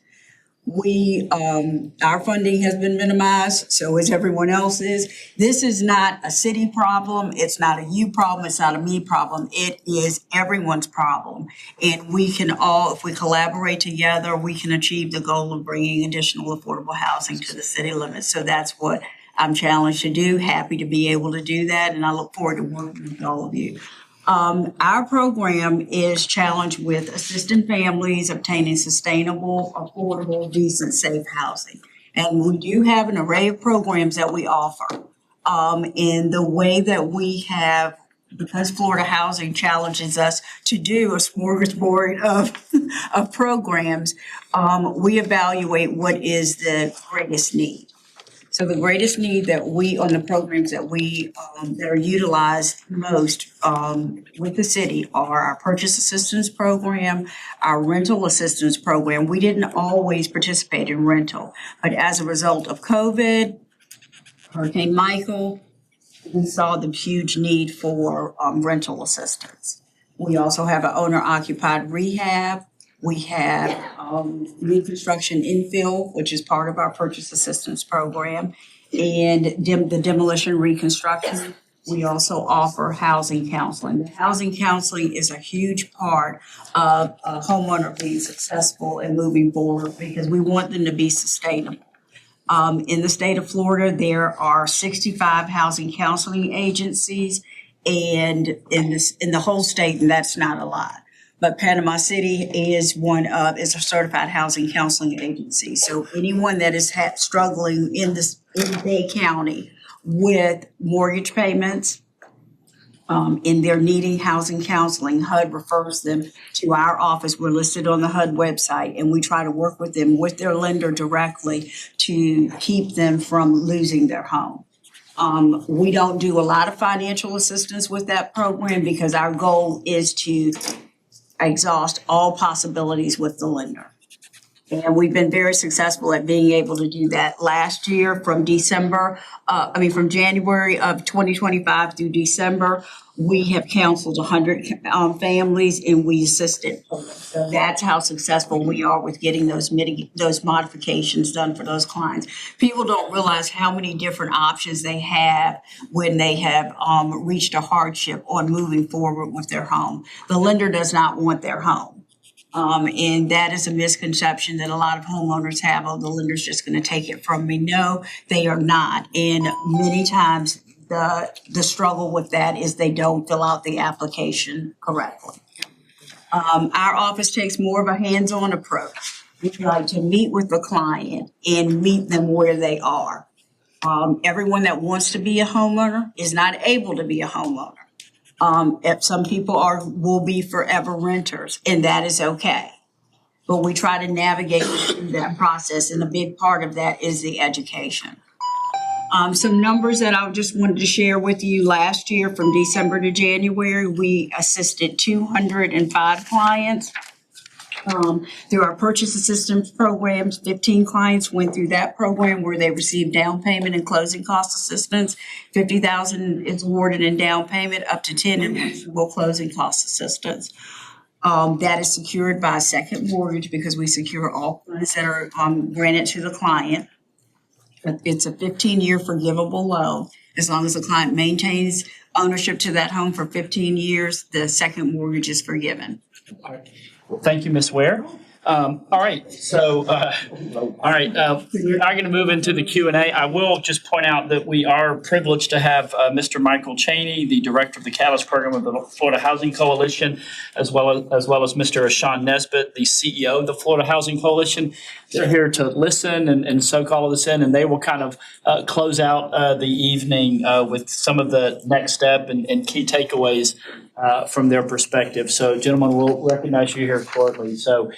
Our funding has been minimized, so is everyone else's. This is not a city problem. It's not a you problem. It's not a me problem. It is everyone's problem. And we can all, if we collaborate together, we can achieve the goal of bringing additional affordable housing to the city limits. So that's what I'm challenged to do. Happy to be able to do that. And I look forward to working with all of you. Our program is challenged with assisting families obtaining sustainable, affordable, decent, safe housing. And we do have an array of programs that we offer. And the way that we have because Florida Housing challenges us to do a smorgasbord of programs, we evaluate what is the greatest need. So the greatest need that we, on the programs that we, that are utilized most with the city are our purchase assistance program, our rental assistance program. We didn't always participate in rental, but as a result of COVID, Hurricane Michael, we saw the huge need for rental assistance. We also have an owner-occupied rehab. We have reconstruction infill, which is part of our purchase assistance program, and the demolition reconstruction. We also offer housing counseling. The housing counseling is a huge part of a homeowner being successful and moving forward because we want them to be sustainable. In the state of Florida, there are 65 housing counseling agencies, and in the whole state, and that's not a lot. But Panama City is a certified housing counseling agency. So anyone that is struggling in Bay County with mortgage payments, and they're needing housing counseling, HUD refers them to our office. We're listed on the HUD website, and we try to work with them, with their lender directly to keep them from losing their home. We don't do a lot of financial assistance with that program because our goal is to exhaust all possibilities with the lender. And we've been very successful at being able to do that. Last year from January of 2025 through December, we have counseled 100 families and we assisted. So that's how successful we are with getting those modifications done for those clients. People don't realize how many different options they have when they have reached a hardship on moving forward with their home. The lender does not want their home. And that is a misconception that a lot of homeowners have. Oh, the lender's just going to take it from me. No, they are not. And many times the struggle with that is they don't fill out the application correctly. Our office takes more of a hands-on approach. We like to meet with the client and meet them where they are. Everyone that wants to be a homeowner is not able to be a homeowner. Some people will be forever renters, and that is okay. But we try to navigate through that process, and a big part of that is the education. Some numbers that I just wanted to share with you. Last year, from December to January, we assisted 205 clients. Through our purchase assistance programs, 15 clients went through that program where they received down payment and closing cost assistance. $50,000 is awarded in down payment, up to 10 in reasonable closing cost assistance. That is secured by a second mortgage because we secure all funds that are granted to the client. It's a 15-year forgivable loan. As long as the client maintains ownership to that home for 15 years, the second mortgage is forgiven. Well, thank you, Ms. Ware. All right, so, we're now going to move into the Q&A. I will just point out that we are privileged to have Mr. Michael Chaney, the Director of the Catalyst Program of the Florida Housing Coalition, as well as Mr. Ashawn Nesbitt, the CEO of the Florida Housing Coalition. They're here to listen and soak all of this in, and they will kind of close out the evening with some of the next step and key takeaways from their perspective. So, gentlemen, we'll recognize you here shortly. So.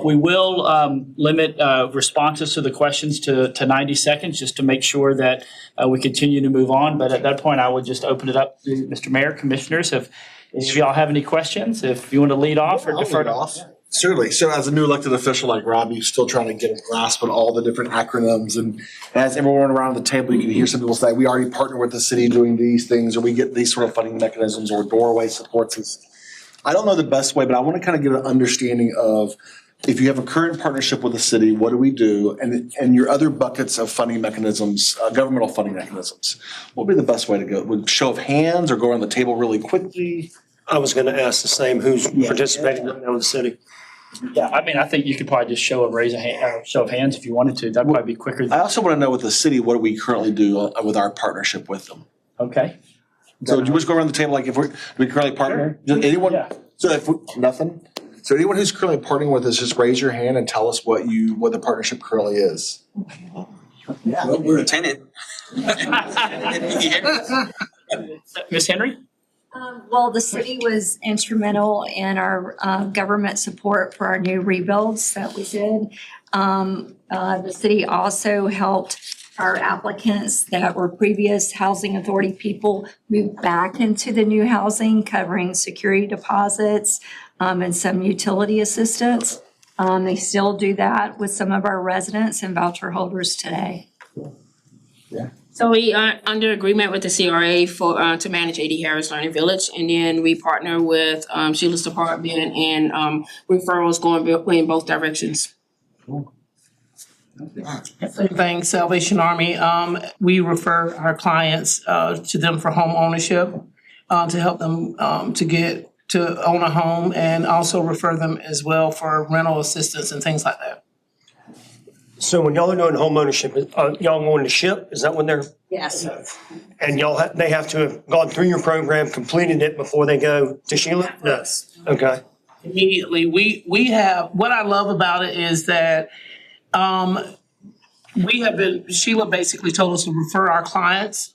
We will limit responses to the questions to 90 seconds just to make sure that we continue to move on. But at that point, I would just open it up to Mr. Mayor, Commissioners, if y'all have any questions, if you want to lead off or defer to. Certainly. So as a new elected official like Rob, you're still trying to get a grasp on all the different acronyms. And as everyone around the table, you can hear some people say, we already partner with the city doing these things, or we get these sort of funding mechanisms, or Doorway supports us. I don't know the best way, but I want to kind of get an understanding of, if you have a current partnership with the city, what do we do? And your other buckets of funding mechanisms, governmental funding mechanisms, what would be the best way to go? Would show of hands or go around the table really quickly? I was going to ask the same, who's participating in the city? Yeah, I mean, I think you could probably just show of hands if you wanted to. That'd probably be quicker. I also want to know with the city, what do we currently do with our partnership with them? Okay. So do you just go around the table like do we currently partner? Sure. Anyone? Yeah. So nothing? So anyone who's currently partnering with us, just raise your hand and tell us what the partnership currently is. Yeah, well, we're a tenant. Ms. Henry? Well, the city was instrumental in our government support for our new rebuilds that we did. The city also helped our applicants that were previous housing authority people move back into the new housing, covering security deposits and some utility assistance. They still do that with some of our residents and voucher holders today. So we are under agreement with the CRA for, to manage A.D. Harris Learning Village. And then we partner with Sheila's department and referrals going in both directions. Same thing, Salvation Army, we refer our clients to them for home ownership, to help them to own a home, and also refer them as well for rental assistance and things like that. So when y'all are doing home ownership, y'all going to SHIP? Is that when they're? Yes. And they have to have gone through your program, completed it before they go to Sheila? Yes. Okay. Immediately, we have, what I love about it is that Sheila basically told us to refer our clients,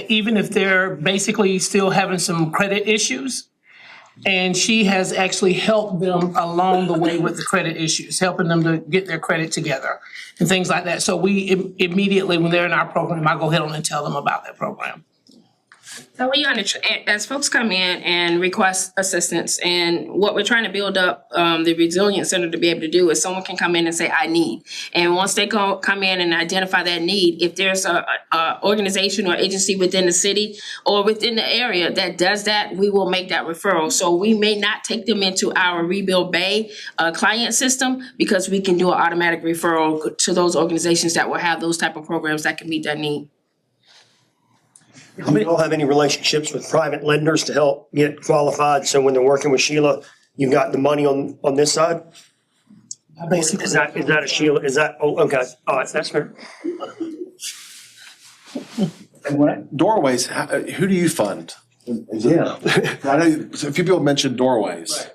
even if they're basically still having some credit issues. And she has actually helped them along the way with the credit issues, helping them to get their credit together and things like that. So we immediately, when they're in our program, I go ahead on and tell them about that program. So we as folks come in and request assistance, and what we're trying to build up the Resilience Center to be able to do is someone can come in and say, I need. And once they come in and identify that need, if there's a organization or agency within the city or within the area that does that, we will make that referral. So we may not take them into our Rebuild Bay client system, because we can do an automatic referral to those organizations that will have those type of programs that can meet that need. Do you all have any relationships with private lenders to help get qualified? So when they're working with Sheila, you've got the money on this side? Basically. Is that a Sheila? Is that, oh, okay. All right, that's fair. Doorways, who do you fund? Yeah. I know a few people mentioned Doorways.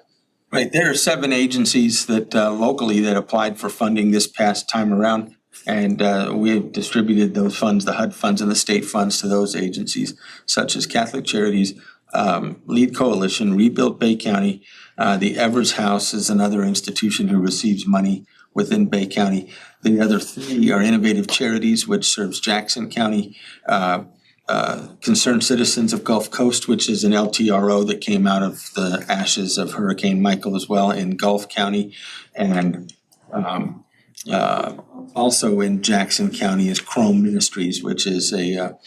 Right, there are 7 agencies that locally that applied for funding this past time around. And we have distributed those funds, the HUD funds and the state funds, to those agencies, such as Catholic Charities, Lead Coalition, Rebuild Bay County. The Evers House is another institution who receives money within Bay County. The other 3 are Innovative Charities, which serves Jackson County. Concerned Citizens of Gulf Coast, which is an LTRO that came out of the ashes of Hurricane Michael as well in Gulf County. And also in Jackson County is Chrome Ministries, which is a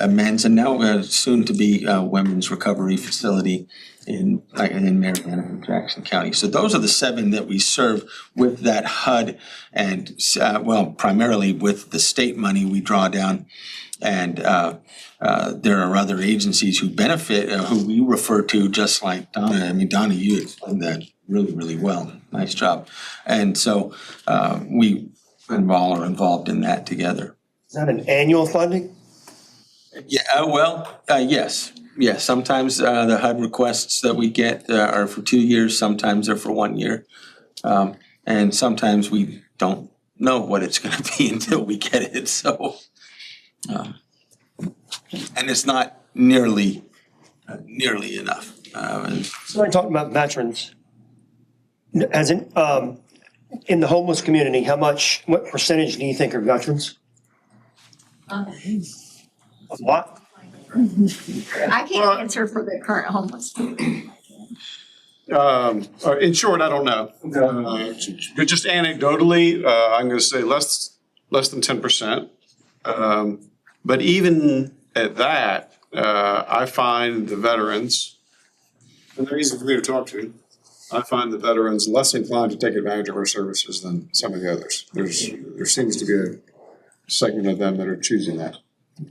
men's and now soon to be women's recovery facility in Marietta and Jackson County. So those are the 7 that we serve with that HUD and primarily with the state money we draw down. And there are other agencies who benefit, who we refer to, just like Donna. I mean, Donna, you explained that really, really well. Nice job. And so we all are involved in that together. Is that an annual funding? Yeah, yes. Yes, sometimes the HUD requests that we get are for 2 years, sometimes they're for 1 year. And sometimes we don't know what it's gonna be until we get it, so. And it's not nearly enough. So I talked about veterans. As in the homeless community, what percentage do you think are veterans? A lot? I can't answer for the current homeless. In short, I don't know. But just anecdotally, I'm gonna say less than 10%. But even at that, I find the veterans, and they're easy for me to talk to, I find the veterans less inclined to take advantage of our services than some of the others. There seems to be a segment of them that are choosing that.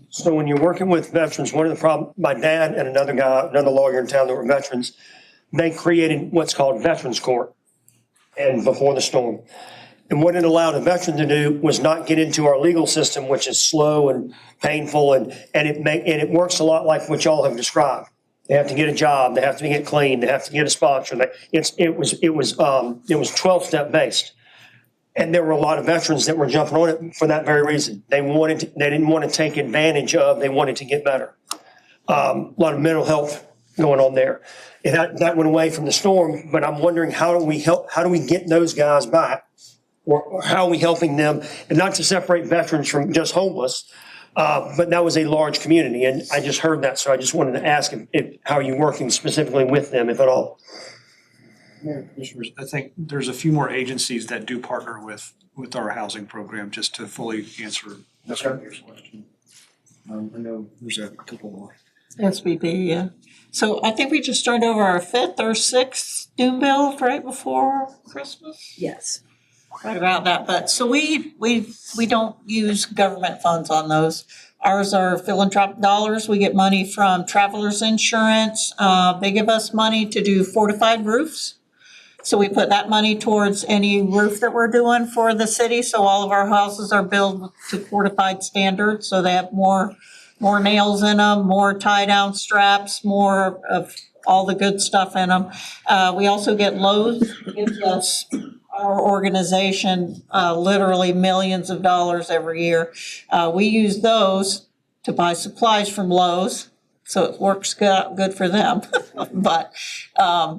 So when you're working with veterans, one of the problems, my dad and another lawyer in town that were veterans, they created what's called Veterans Court and before the storm. And what it allowed a veteran to do was not get into our legal system, which is slow and painful, and it works a lot like what y'all have described. They have to get a job, they have to get clean, they have to get a sponsor. It was 12-step based. And there were a lot of veterans that were jumping on it for that very reason. They didn't want to take advantage of, they wanted to get better. a lot of mental health going on there. And that went away from the storm, but I'm wondering how do we get those guys back? Or how are we helping them? And not to separate veterans from just homeless, but that was a large community, and I just heard that, so I just wanted to ask how are you working specifically with them, if at all? Commissioners, I think there's a few more agencies that do partner with our housing program, just to fully answer Mr. Mayor's question. I know there's a couple more. SBB, yeah. So I think we just turned over our 5th or 6th due bill right before Christmas. Yes. Right about that, but so we don't use government funds on those. Ours are philanthropic dollars. We get money from Travelers Insurance. They give us money to do fortified roofs. So we put that money towards any roof that we're doing for the city. So all of our houses are built to fortified standards. So they have more nails in them, more tie down straps, more of all the good stuff in them. We also get Lowe's, gives us our organization literally millions of dollars every year. We use those to buy supplies from Lowe's, so it works good for them. But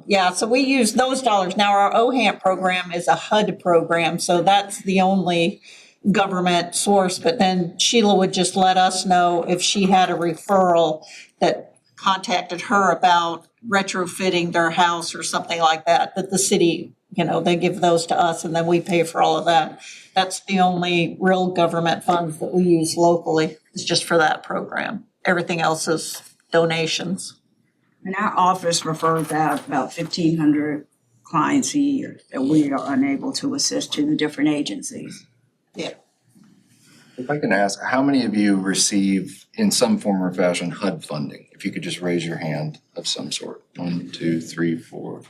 yeah, so we use those dollars. Now, our OHAMP program is a HUD program, so that's the only government source. But then Sheila would just let us know if she had a referral that contacted her about retrofitting their house or something like that the city, they give those to us and then we pay for all of that. That's the only real government funds that we use locally, is just for that program. Everything else is donations. And our office refers out about 1,500 clients a year that we are unable to assist to the different agencies. Yeah. If I can ask, how many of you receive in some form or fashion HUD funding? If you could just raise your hand of some sort. 1, 2, 3, 4.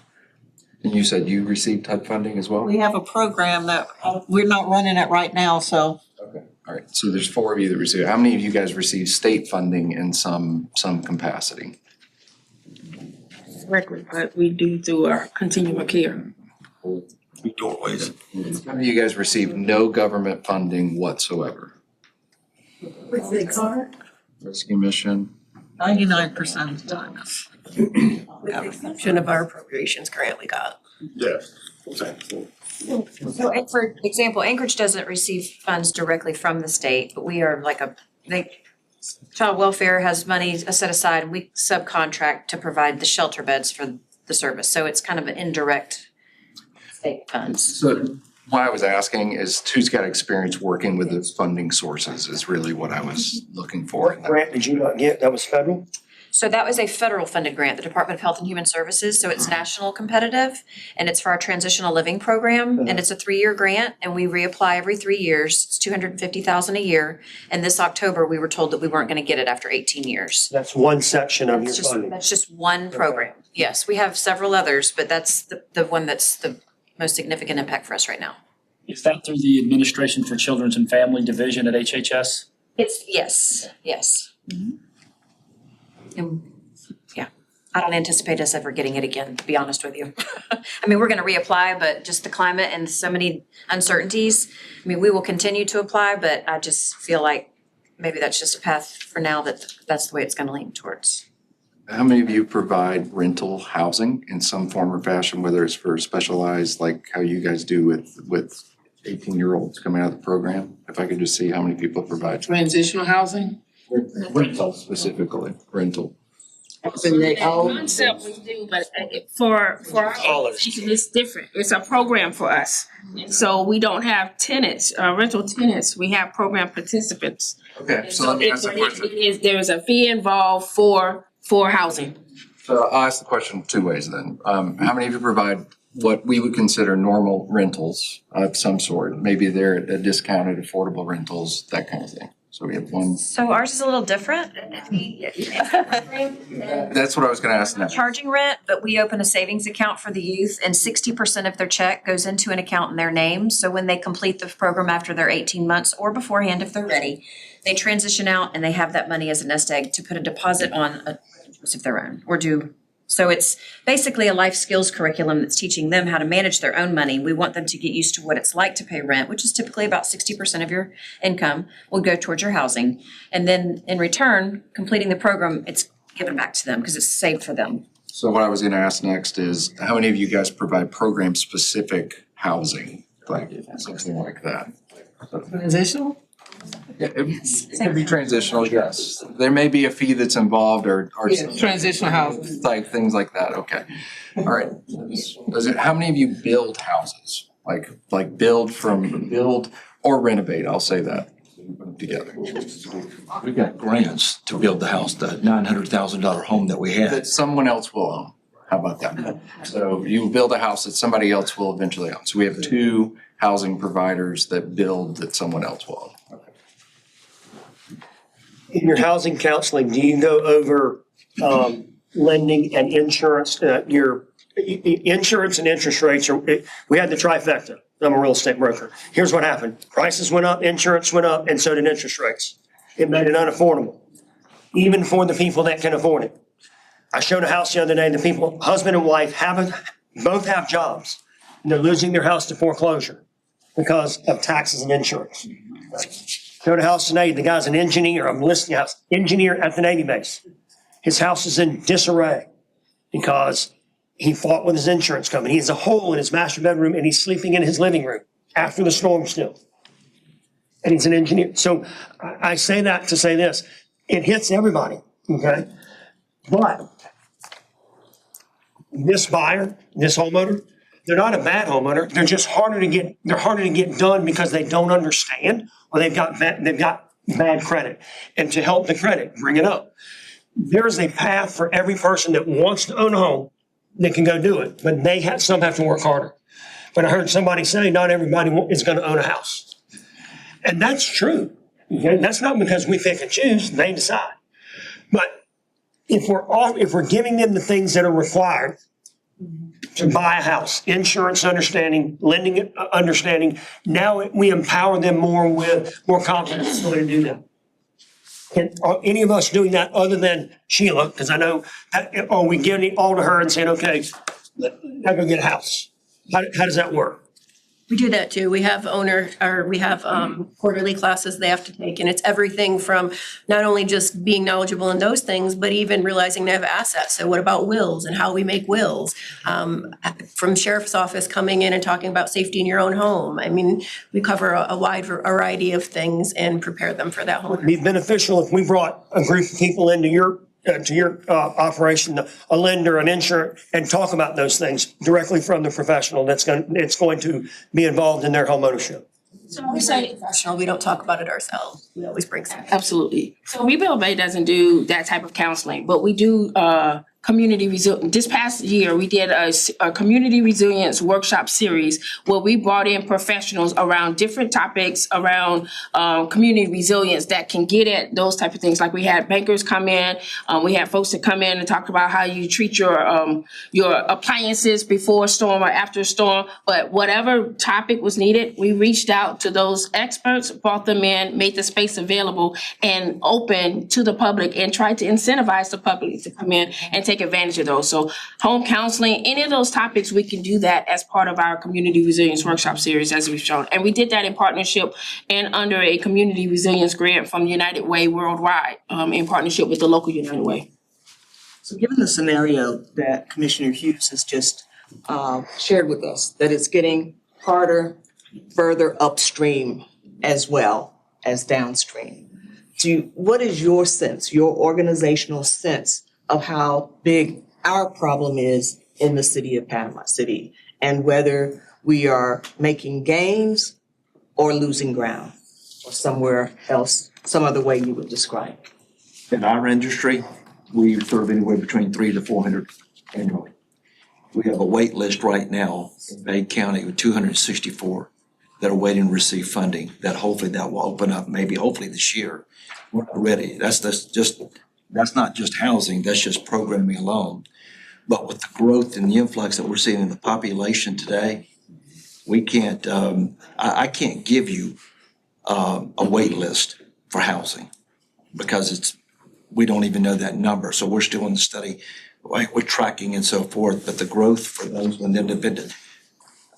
And you said you received HUD funding as well? We have a program that we're not running it right now, so. Okay, all right. So there's 4 of you that receive. How many of you guys receive state funding in some capacity? Record, but we do through our continuum of care. Doorways. How many of you guys receive no government funding whatsoever? Rescue mission. 99% of the time. With the exception of our appropriations grant we got. Yes. So, for example, Anchorage doesn't receive funds directly from the state, but we are like child welfare has money set aside, and we subcontract to provide the shelter beds for the service. So it's kind of an indirect state funds. So why I was asking is who's got experience working with those funding sources is really what I was looking for. What grant did you not get? That was federal? So that was a federal funded grant, the Department of Health and Human Services. So it's national competitive, and it's for our transitional living program. And it's a 3-year grant, and we reapply every 3 years. It's $250,000 a year. And this October, we were told that we weren't going to get it after 18 years. That's one section of your funding. That's just one program. Yes, we have several others, but that's the one that's the most significant impact for us right now. Is that through the Administration for Children's and Family Division at HHS? Yes. And yeah, I don't anticipate us ever getting it again, to be honest with you. I mean, we're gonna reapply, but just the climate and so many uncertainties, I mean, we will continue to apply, but I just feel like maybe that's just a path for now that's the way it's gonna lean towards. How many of you provide rental housing in some form or fashion, whether it's for specialized, like how you guys do with 18-year-olds coming out of the program? If I could just see how many people provide. Transitional housing? Rental specifically, rental. The concept we do, but for our organization, it's different. It's a program for us. So we don't have tenants, rental tenants. We have program participants. Okay, so let me ask the question. There's a fee involved for housing. So I'll ask the question 2 ways then. How many of you provide what we would consider normal rentals of some sort? Maybe they're a discounted, affordable rentals, that kind of thing. So we have one. So ours is a little different. That's what I was gonna ask now. Charging rent, but we open a savings account for the youth, and 60% of their check goes into an account in their name. So when they complete the program after their 18 months or beforehand, if they're ready, they transition out and they have that money as a nest egg to put a deposit on a house of their own or do. So it's basically a life skills curriculum that's teaching them how to manage their own money. We want them to get used to what it's like to pay rent, which is typically about 60% of your income will go towards your housing. And then in return, completing the program, it's given back to them because it's saved for them. So what I was gonna ask next is, how many of you guys provide program-specific housing, like something like that? Transitional? Yeah, it could be transitional, yes. There may be a fee that's involved or. Yeah, transitional housing. Like things like that, okay. All right. How many of you build houses? Like build or renovate, I'll say that. Put them together. We got grants to build the house, the $900,000 home that we had. That someone else will own. How about that? So you build a house that somebody else will eventually own. So we have 2 housing providers that build that someone else will own. In your housing counseling, do you go over lending and insurance? Your insurance and interest rates are, we had the trifecta. I'm a real estate broker. Here's what happened. Prices went up, insurance went up, and so did interest rates. It made it unaffordable, even for the people that can afford it. I showed a house the other day, the people, husband and wife, both have jobs. And they're losing their house to foreclosure because of taxes and insurance. Showed a house today, the guy's an engineer, I'm listing a house, engineer at the Navy base. His house is in disarray because he fought with his insurance company. He has a hole in his master bedroom and he's sleeping in his living room after the storm still. And he's an engineer. So I say that to say this, it hits everybody, okay? But this buyer, this homeowner, they're not a bad homeowner. They're just harder to get done because they don't understand or they've got bad credit. And to help the credit, bring it up. There's a path for every person that wants to own a home that can go do it, but some have to work harder. But I heard somebody say not everybody is going to own a house. And that's true. Okay? That's not because we pick and choose, they decide. But if we're giving them the things that are required to buy a house, insurance understanding, lending understanding, now we empower them more with more confidence so they do that. Are any of us doing that other than Sheila? Because I know, are we giving it all to her and saying, okay, now go get a house? How does that work? We do that too. We have quarterly classes they have to take, and it's everything from not only just being knowledgeable in those things, but even realizing they have assets. So what about wills and how we make wills? From sheriff's office coming in and talking about safety in your own home. I mean, we cover a wide variety of things and prepare them for that home. It'd be beneficial if we brought a group of people into your operation, a lender, an insurer, and talk about those things directly from the professional it's going to be involved in their home ownership. So we say professional, we don't talk about it ourselves. We always bring some. Absolutely. So Rebuild Bay doesn't do that type of counseling, but we do community resilience. This past year, we did a community resilience workshop series where we brought in professionals around different topics around community resilience that can get at those type of things. Like we had bankers come in, we had folks that come in and talk about how you treat your appliances before a storm or after a storm. But whatever topic was needed, we reached out to those experts, brought them in, made the space available and open to the public and tried to incentivize the public to come in and take advantage of those. So home counseling, any of those topics, we can do that as part of our community resilience workshop series as we've shown. And we did that in partnership and under a community resilience grant from United Way Worldwide in partnership with the local United Way. So given the scenario that Commissioner Hughes has just shared with us, that it's getting harder further upstream as well as downstream, what is your sense, your organizational sense of how big our problem is in the city of Panama City and whether we are making gains or losing ground or somewhere else, some other way you would describe it? In our industry, we serve anywhere between 300 to 400 annually. We have a wait list right now in Bay County with 264 that are waiting to receive funding, that hopefully that will open up hopefully this year. We're not ready. That's not just housing, that's just programming alone. But with the growth and the influx that we're seeing in the population today, we can't, I can't give you a wait list for housing because we don't even know that number. So we're still in the study, we're tracking and so forth, but the growth for those independent,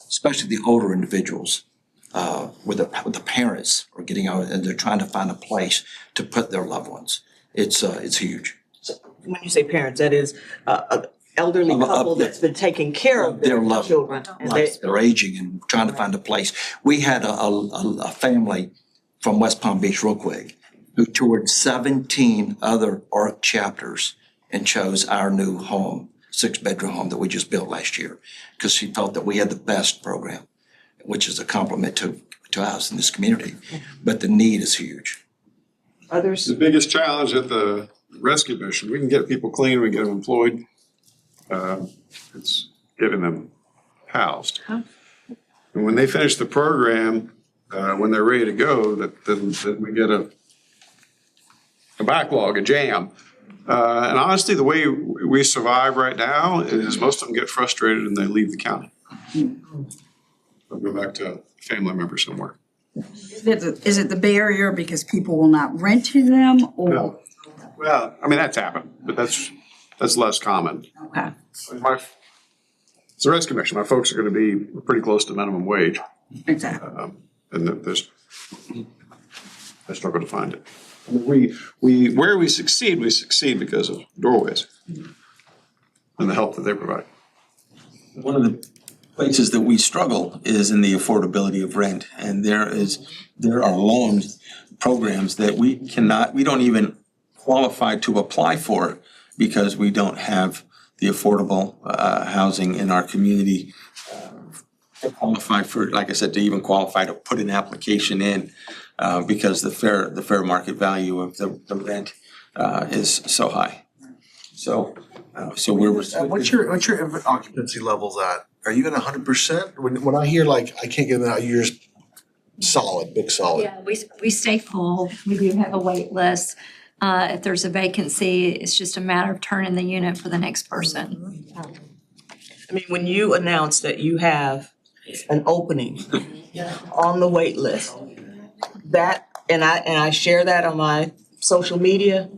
especially the older individuals, where the parents are getting out and they're trying to find a place to put their loved ones. It's huge. when you say parents, that is an elderly couple that's been taking care of Their their loved children. And they, lives, they're aging and trying to find a place. We had a family from West Palm Beach, real quick, who toured 17 other ARC chapters and chose our new home, 6-bedroom home that we just built last year, because she felt that we had the best program, which is a compliment to us in this community. But the need is huge. Others? The biggest challenge at the rescue mission, we can get people clean, we can get them employed. It's getting them housed. And when they finish the program, when they're ready to go, that we get a backlog, a jam. And honestly, the way we survive right now is most of them get frustrated and they leave the county. They'll go back to a family member somewhere. Is it the barrier because people will not rent to them or? No. Well, I mean, that's happened, but that's less common. Okay. It's a rescue mission. My folks are gonna be pretty close to minimum wage. Exactly. And they struggle to find it. Where we succeed because of doorways and the help that they provide. One of the places that we struggle is in the affordability of rent. And there are loan programs that we don't even qualify to apply for because we don't have the affordable housing in our community to qualify for, like I said, to even qualify to put an application in because the fair market value of the rent is so high. So we're. What's your occupancy levels at? Are you at 100%? When I hear like, I can't get them out, you're just solid, book solid. Yeah, we stay full. We do have a wait list. If there's a vacancy, it's just a matter of turning the unit for the next person. I mean, when you announce that you have an opening on the wait list, that, and I share that on my social media,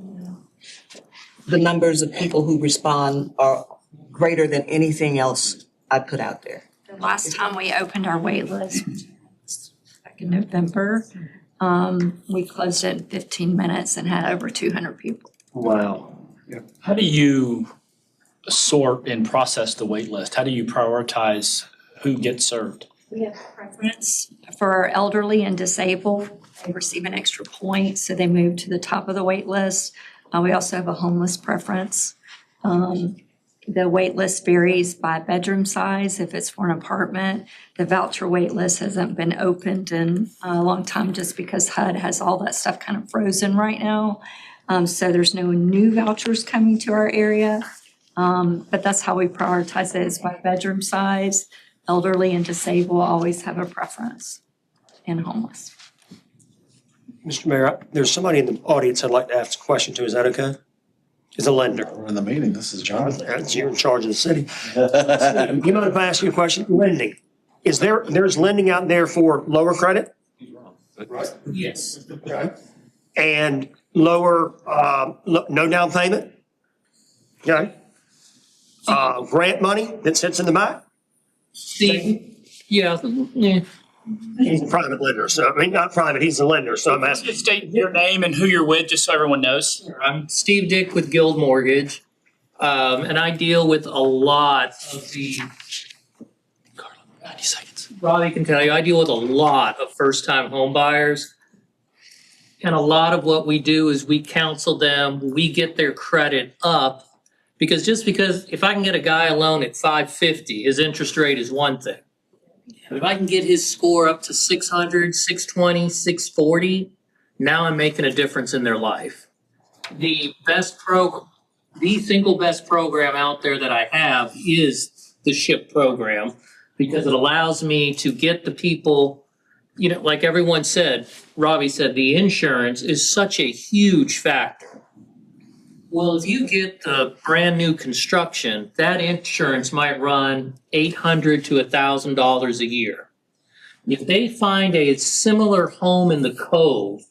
the numbers of people who respond are greater than anything else I put out there. The last time we opened our wait list, back in November, we closed it in 15 minutes and had over 200 people. Wow. How do you sort and process the wait list? How do you prioritize who gets served? We have a preference for our elderly and disabled. They receive an extra point, so they move to the top of the wait list. We also have a homeless preference. The wait list varies by bedroom size. If it's for an apartment, the voucher wait list hasn't been opened in a long time just because HUD has all that stuff kind of frozen right now. So there's no new vouchers coming to our area. But that's how we prioritize it, is by bedroom size. Elderly and disabled always have a preference, and homeless. Mr. Mayor, there's somebody in the audience I'd like to ask a question to. Is that okay? Is a lender. We're in the meeting. This is Jonathan. You're in charge of the city. You mind if I ask you a question? Lending. There's lending out there for lower credit? Yes. Okay. And lower, no down payment? Okay. Grant money that sits in the back? Yeah. He's a private lender, so, I mean, not private, he's a lender, so I'm asking. Just state your name and who you're with, just so everyone knows. I'm Steve Dick with Guild Mortgage, and I deal with a lot of the. 90 seconds. Robbie can tell you, I deal with a lot of first-time home buyers. And a lot of what we do is we counsel them, we get their credit up. Because if I can get a guy a loan at 550, his interest rate is one thing. But if I can get his score up to 600, 620, 640, now I'm making a difference in their life. The single best program out there that I have is the SHIP program, because it allows me to get the people, like everyone said, Robbie said, the insurance is such a huge factor. Well, if you get the brand new construction, that insurance might run $800 to $1,000 a year. If they find a similar home in the Cove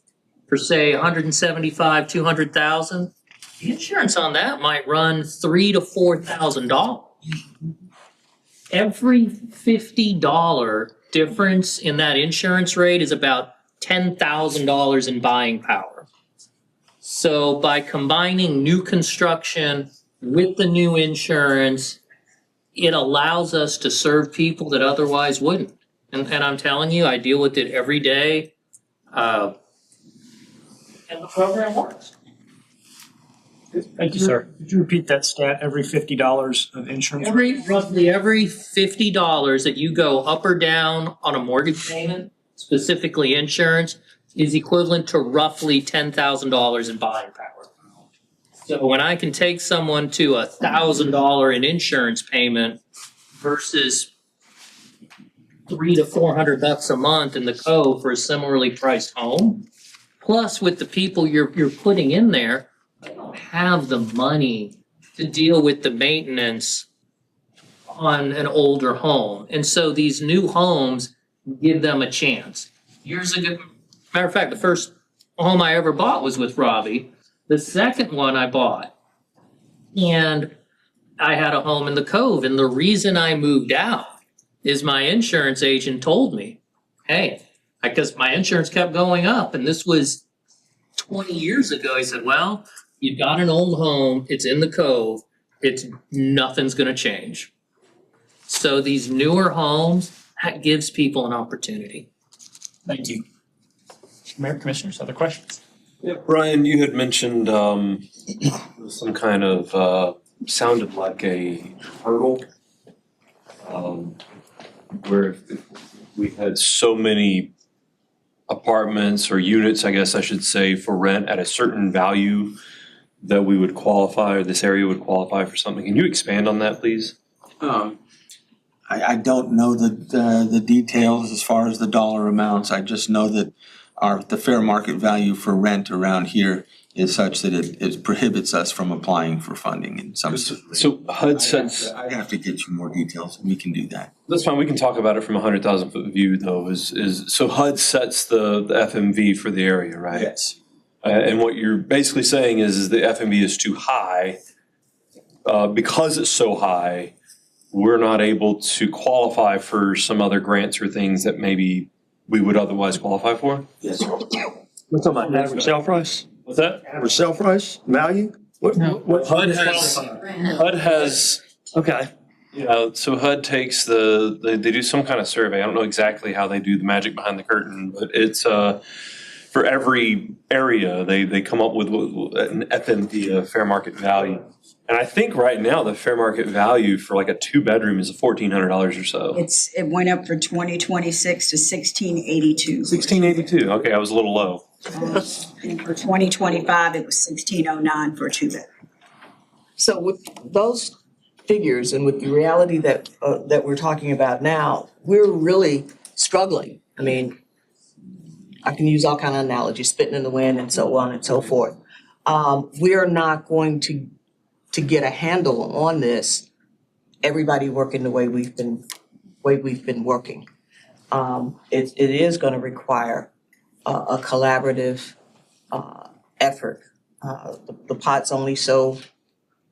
for say $175,000, $200,000, the insurance on that might run $3,000 to $4,000. Every $50 difference in that insurance rate is about $10,000 in buying power. So by combining new construction with the new insurance, it allows us to serve people that otherwise wouldn't. And I'm telling you, I deal with it every day. And the program works. Thank you, sir. Could you repeat that stat, every $50 of insurance? Roughly every $50 that you go up or down on a mortgage payment, specifically insurance, is equivalent to roughly $10,000 in buying power. So when I can take someone to $1,000 in insurance payment versus $300 to $400 a month in the code for a similarly priced home, plus with the people you're putting in there, I don't have the money to deal with the maintenance on an older home. And so these new homes give them a chance. Years ago, matter of fact, the first home I ever bought was with Robbie. The second one I bought, and I had a home in the Cove. And the reason I moved out is my insurance agent told me, hey, because my insurance kept going up, and this was 20 years ago. He said, well, you've got an old home, it's in the Cove, nothing's gonna change. So these newer homes, that gives people an opportunity. Thank you. Mayor, Commissioners, other questions? Yeah, Brian, you had mentioned some kind of sounded like a hurdle. Where if we had so many apartments or units, I guess I should say, for rent at a certain value that we would qualify, or this area would qualify for something. Can you expand on that, please? I don't know the details as far as the dollar amounts. I just know that the fair market value for rent around here is such that it prohibits us from applying for funding in some. So HUD sets. I have to get you more details, and we can do that. That's fine. We can talk about it from a 100,000 foot view, though. So HUD sets the FMV for the area, right? Yes. And what you're basically saying is the FMV is too high. Because it's so high, we're not able to qualify for some other grants or things that maybe we would otherwise qualify for? Yes. What's up, average sale price? What's that? Average sale price, value? What HUD has. Okay. So HUD takes they do some kind of survey. I don't know exactly how they do the magic behind the curtain, but it's for every area they come up with an FMV, a fair market value. And I think right now the fair market value for like a 2-bedroom is $1,400 or so. It went up for 2026 to 1682. 1682. Okay, I was a little low. And for 2025, it was 1609 for a 2-bedroom. So with those figures and with the reality that we're talking about now, we're really struggling. I mean, I can use all kind of analogies, spitting in the wind and so on and so forth. We're not going to get a handle on this, everybody working the way we've been working. It is going to require a collaborative effort. The pot's only so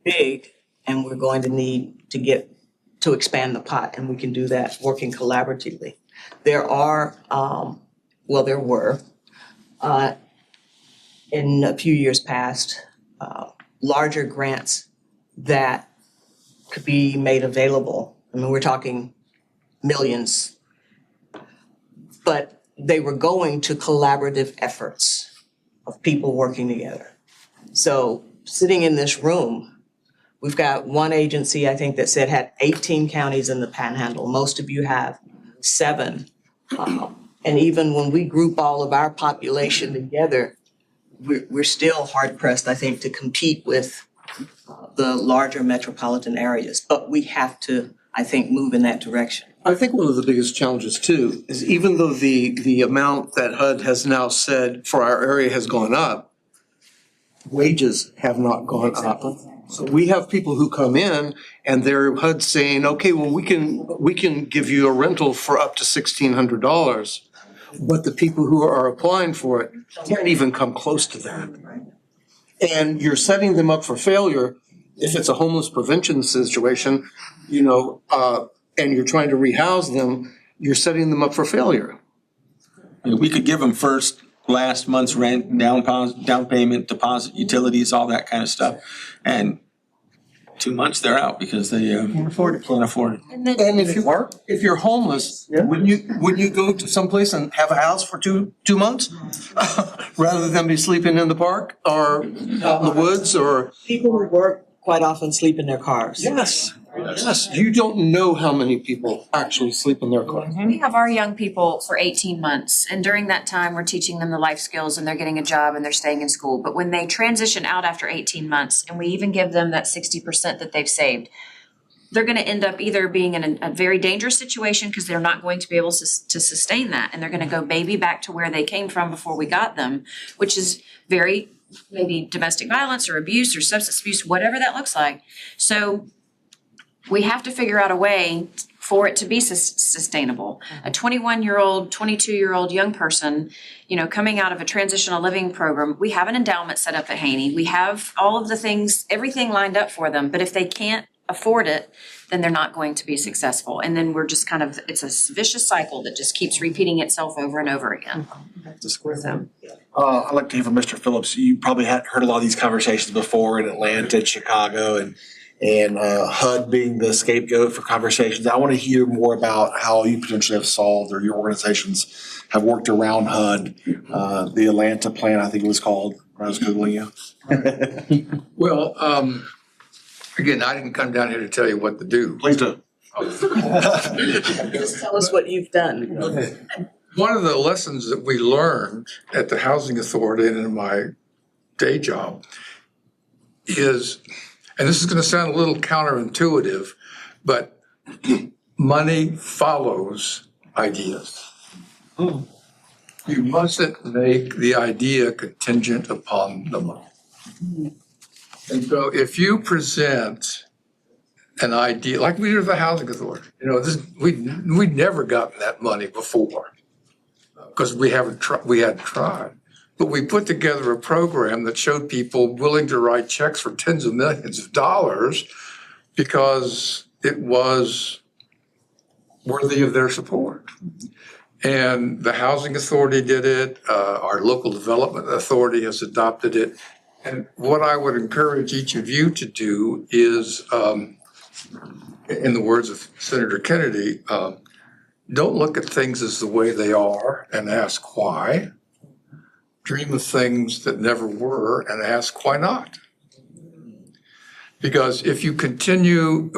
big, and we're going to need to expand the pot, and we can do that working collaboratively. There were in a few years past larger grants that could be made available. I mean, we're talking millions, but they were going to collaborative efforts of people working together. So sitting in this room, we've got one agency, I think, that said had 18 counties in the Panhandle. Most of you have 7. And even when we group all of our population together, we're still hard pressed, I think, to compete with the larger metropolitan areas. But we have to, I think, move in that direction. I think one of the biggest challenges too is even though the amount that HUD has now said for our area has gone up, wages have not gone up. So we have people who come in and they're HUD saying, okay, well, we can give you a rental for up to $1,600. But the people who are applying for it can't even come close to that. And you're setting them up for failure if it's a homeless prevention situation, and you're trying to rehouse them, you're setting them up for failure. We could give them first last month's rent, down payment, deposit, utilities, all that kind of stuff. And 2 months they're out because they can't afford it. And if you're homeless, wouldn't you go to someplace and have a house for two months? Rather than be sleeping in the park or out in the woods or? People who work quite often sleep in their cars. Yes, yes. You don't know how many people actually sleep in their cars. We have our young people for 18 months, and during that time, we're teaching them the life skills and they're getting a job and they're staying in school. But when they transition out after 18 months, and we even give them that 60% that they've saved, they're gonna end up either being in a very dangerous situation because they're not going to be able to sustain that, and they're gonna go maybe back to where they came from before we got them, which is very maybe domestic violence or abuse or substance abuse, whatever that looks like. So we have to figure out a way for it to be sustainable. A 21-year-old, 22-year-old young person, coming out of a transitional living program, we have an endowment set up at Haney. We have all of the things, everything lined up for them. But if they can't afford it, then they're not going to be successful. And then we're just it's a vicious cycle that just keeps repeating itself over and over again. Just with them. I'd like to hear from Mr. Phillips. You probably had heard a lot of these conversations before in Atlanta and Chicago and HUD being the scapegoat for conversations. I want to hear more about how you potentially have solved or your organizations have worked around HUD. The Atlanta plan, I think it was called, when I was Googling you. Well, again, I didn't come down here to tell you what to do. Please do. Just tell us what you've done. One of the lessons that we learned at the Housing Authority and in my day job is, and this is going to sound a little counterintuitive, but money follows ideas. You mustn't make the idea contingent upon the money. And so if you present an idea, like we did with the Housing Authority, we'd never gotten that money before because we hadn't tried. But we put together a program that showed people willing to write checks for tens of millions of dollars because it was worthy of their support. And the Housing Authority did it. Our local development authority has adopted it. And what I would encourage each of you to do is, in the words of Senator Kennedy, don't look at things as the way they are and ask why. Dream of things that never were and ask why not. Because if you continue,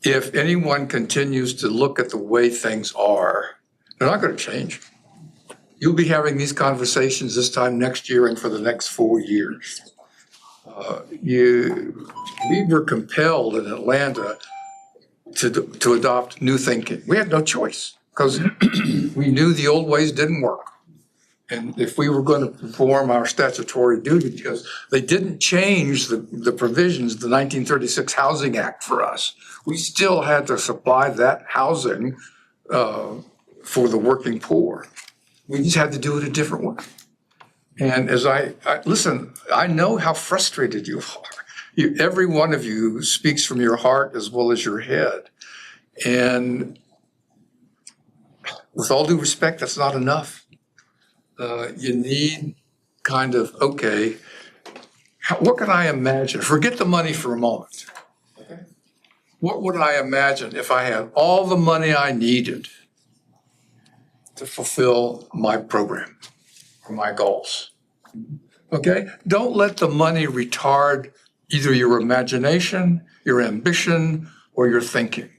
if anyone continues to look at the way things are, they're not going to change. You'll be having these conversations this time next year and for the next 4 years. We were compelled in Atlanta to adopt new thinking. We had no choice because we knew the old ways didn't work. And if we were going to perform our statutory duty, because they didn't change the provisions of the 1936 Housing Act for us, we still had to supply that housing for the working poor. We just had to do it a different way. And as listen, I know how frustrated you are. Every one of you speaks from your heart as well as your head. And with all due respect, that's not enough. You need kind of, okay, what can I imagine? Forget the money for a moment. Okay? What would I imagine if I had all the money I needed to fulfill my program or my goals? Okay? Don't let the money retard either your imagination, your ambition, or your thinking.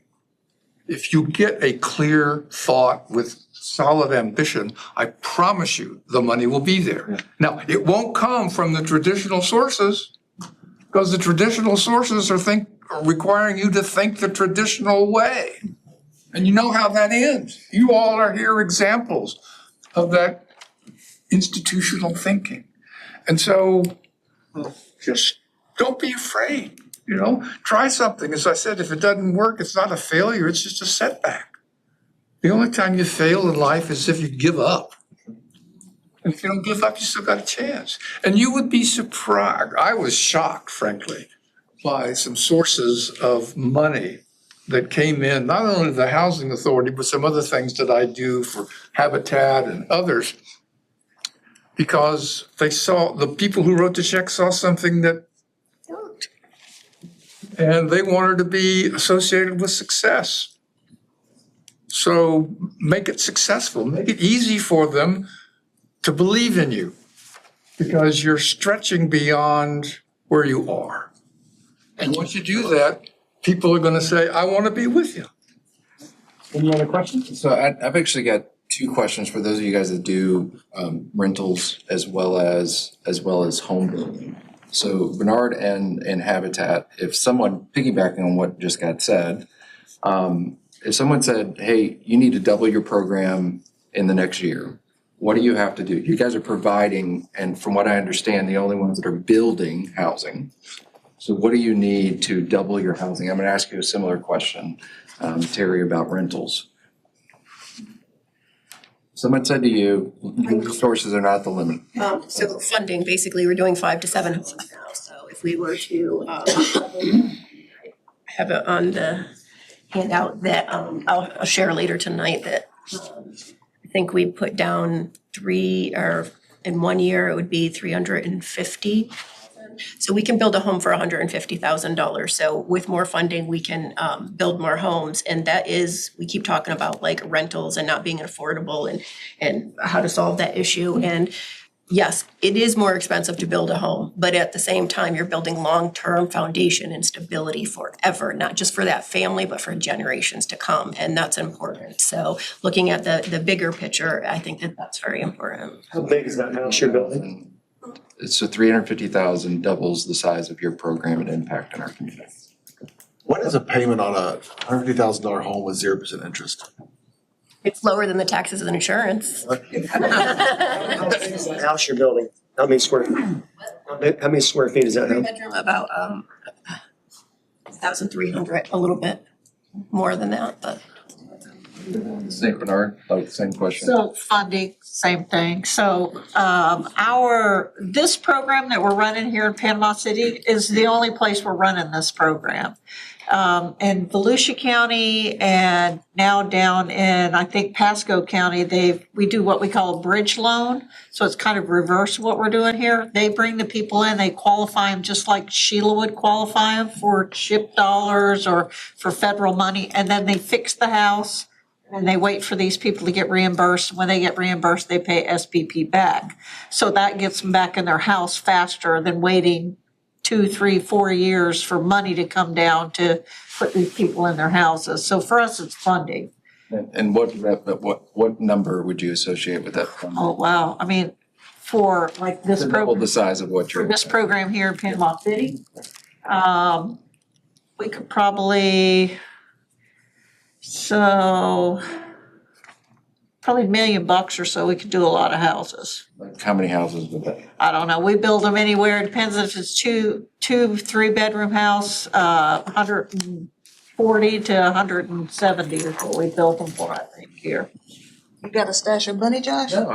If you get a clear thought with solid ambition, I promise you the money will be there. Yeah. Now, it won't come from the traditional sources because the traditional sources are requiring you to think the traditional way. And you know how that ends. You all are here examples of that institutional thinking. And so just don't be afraid, try something. As I said, if it doesn't work, it's not a failure, it's just a setback. The only time you fail in life is if you give up. And if you don't give up, you still got a chance. And you would be surprised. I was shocked, frankly, by some sources of money that came in, not only the Housing Authority, but some other things that I do for Habitat and others. because they saw, the people who wrote the check saw something that worked. And they wanted to be associated with success. So make it successful, make it easy for them to believe in you, because you're stretching beyond where you are. And once you do that, people are gonna say, I wanna be with you. Any other questions? So I've actually got two questions for those of you guys that do rentals as well as home building. So Bernard and Habitat, if someone, piggybacking on what just got said, if someone said, hey, you need to double your program in the next year, what do you have to do? You guys are providing, and from what I understand, the only ones that are building housing. So what do you need to double your housing? I'm gonna ask you a similar question, Terry, about rentals. Someone said to you, resources are not the limit. So funding, basically, we're doing 5 to 7 homes now. So if we were to have it on the handout that I'll share later tonight, that I think we put down in 1 year, it would be 350. So we can build a home for $150,000. So with more funding, we can build more homes. And that is, we keep talking about like rentals and not being affordable and how to solve that issue. And yes, it is more expensive to build a home, but at the same time, you're building long-term foundation and stability forever, not just for that family, but for generations to come. And that's important. So looking at the bigger picture, I think that that's very important. How big is that house you're building? So 350,000 doubles the size of your program and impact in our community. What is a payment on a $150,000 home with 0% interest? It's lower than the taxes and insurance. How big is that house you're building? How many square feet? How many square feet is that house? Bedroom about 1,300, a little bit more than that, but. St. Bernard, like same question. So funding, same thing. So this program that we're running here in Panama City is the only place we're running this program. In Volusia County and now down in, I think, Pasco County, we do what we call a bridge loan. So it's kind of reverse what we're doing here. They bring the people in, they qualify them just like Sheila would qualify them for CHIP dollars or for federal money, and then they fix the house. And they wait for these people to get reimbursed. When they get reimbursed, they pay SBP back. So that gets them back in their house faster than waiting 2, 3, 4 years for money to come down to put these people in their houses. So for us, it's funding. And what number would you associate with that? Oh, wow. I mean, for like this To double program, the size of what for you're. this program here in Panama City, we could probably, so probably $1 million or so, we could do a lot of houses. Like how many houses would that? I don't know, we build them anywhere, it depends if it's two, 3-bedroom house, 140 to 170 is what we built them for, I think, here. You got a stash of money, Josh? No,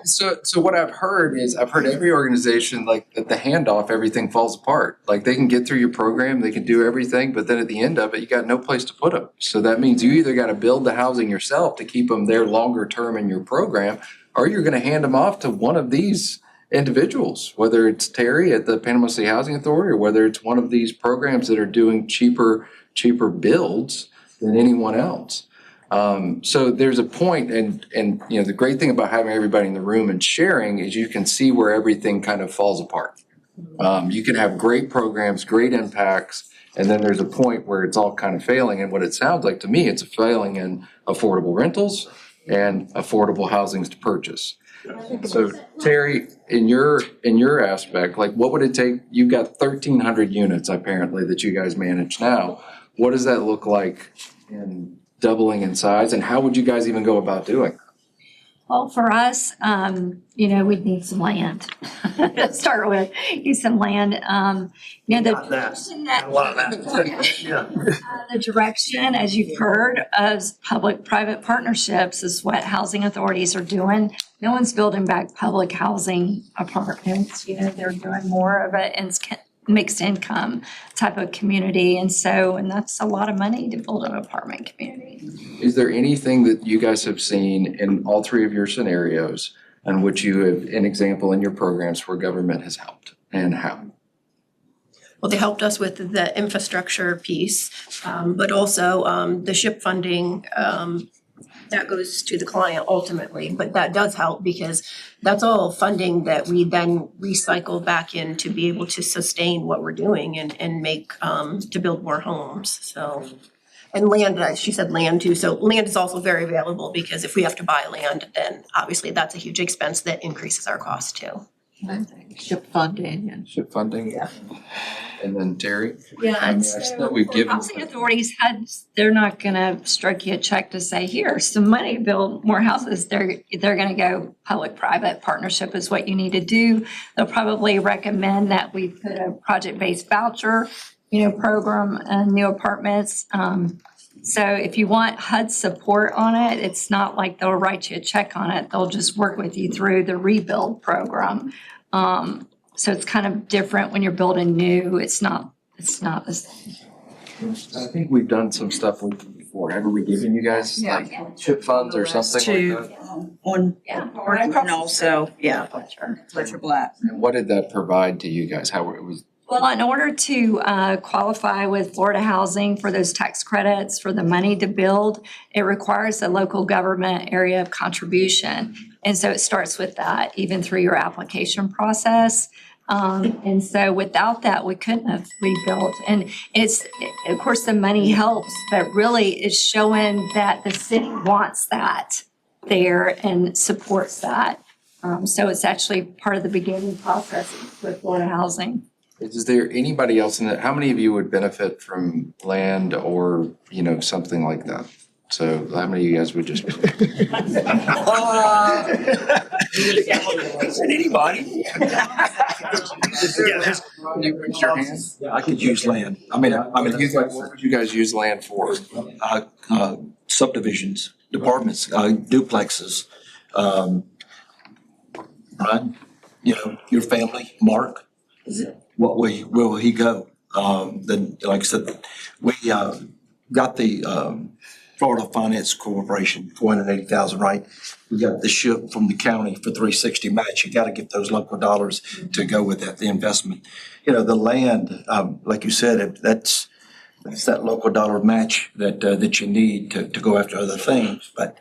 So what I've heard is, I've heard every organization, like, at the handoff, everything falls apart. Like, they can get through your program, they can do everything, but then at the end of it, you got no place to put them. So that means you either gotta build the housing yourself to keep them there longer term in your program, or you're gonna hand them off to one of these individuals, whether it's Terry at the Panama City Housing Authority, or whether it's one of these programs that are doing cheaper builds than anyone else. So there's a point, and you know, the great thing about having everybody in the room and sharing is you can see where everything kind of falls apart. You can have great programs, great impacts, and then there's a point where it's all kind of failing. And what it sounds like to me, it's a failing in affordable rentals and affordable housings to purchase. So Terry, in your aspect, like what would it take? You've got 1,300 units apparently that you guys manage now. What does that look like in doubling in size, and how would you guys even go about doing? Well, for us, we'd need some land. To start with, need some land. The direction the direction, as you've heard, of public-private partnerships is what housing authorities are doing. No one's building back public housing apartments. They're doing more of it mixed income type of community. And that's a lot of money to build an apartment community. Is there anything that you guys have seen in all three of your scenarios in which you have an example in your programs where government has helped, and how? Well, they helped us with the infrastructure piece, but also the SHIP funding, that goes to the client ultimately. But that does help because that's all funding that we then recycle back in to be able to sustain what we're doing and make, to build more homes, so. And land, she said land too, so land is also very available because if we have to buy land, then obviously that's a huge expense that increases our cost too. SHIP funding. SHIP funding? Yeah. And then Terry? Yeah, I mean, I know we've given. Housing authorities they're not gonna strike you a check to say, here's some money to build more houses. They're gonna go public-private partnership is what you need to do. They'll probably recommend that we put a project-based voucher, program in new apartments. So if you want HUD support on it, it's not like they'll write you a check on it. They'll just work with you through the rebuild program. So it's kind of different when you're building new. It's not the same. I think we've done some stuff with them before. Haven't we given you guys like CHIP funds or something like that? And also, Fletcher Black. And what did that provide to you guys? How it was? Well, in order to qualify with Florida Housing for those tax credits for the money to build, it requires a local government area of contribution. And so it starts with that, even through your application process. And so without that, we couldn't have rebuilt. And of course, the money helps, but really it's showing that the city wants that there and supports that. So it's actually part of the beginning process with Florida Housing. Is there anybody else in that? How many of you would benefit from land or, something like that? So how many of you guys would just? Anybody? You raise your hand? I could use land. What would you guys use land for? Subdivisions, departments, duplexes. Right? Your family, Mark. Where will he go? Then, like I said, we got the Florida Finance Corporation, $480,000, right? We got the SHIP from the county for $360 match. You got to get those local dollars to go with that, the investment. The land, like you said, that's that local dollar match that you need to go after other things. But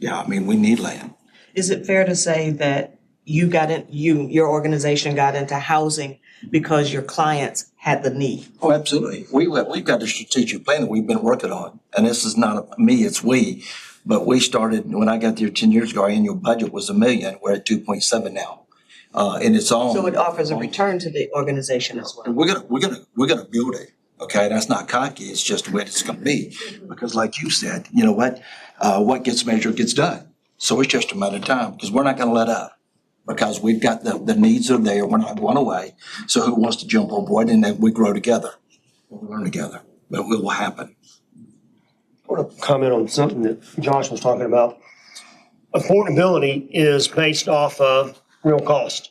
we need land. Is it fair to say that your organization got into housing because your clients had the need? Oh, absolutely. We've got a strategic plan that we've been working on. And this is not me, it's we. But we started, when I got there 10 years ago, our annual budget was $1 million. We're at 2.7 now. And it's all. So it offers a return to the organization as well. We're gonna build it. Okay, that's not cocky, it's just what it's gonna be. Because like you said, what gets measured gets done. So it's just a matter of time, because we're not gonna let up. Because we've got the needs are there, we're not going away. So who wants to jump on board, and then we grow together, we learn together, but it will happen. I want to comment on something that Josh was talking about. Affordability is based off of real cost.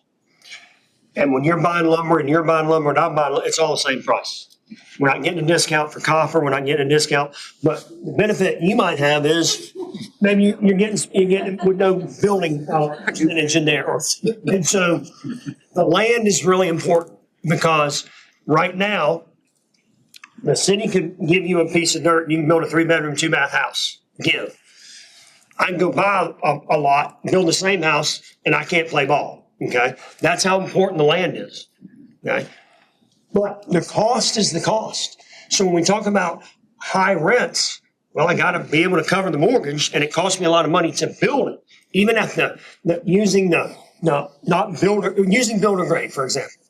And when you're buying lumber and I'm buying, it's all the same price. We're not getting a discount for copper, we're not getting a discount, but the benefit you might have is maybe you're getting with no building percentage in there. And so the land is really important because right now, the city could give you a piece of dirt and you can build a 3-bedroom, 2-bath house. I can go buy a lot, build the same house, and I can't play ball. Okay? That's how important the land is. Okay? But the cost is the cost. So when we talk about high rents, well, I got to be able to cover the mortgage, and it costs me a lot of money to build it, even at using builder grade, for example.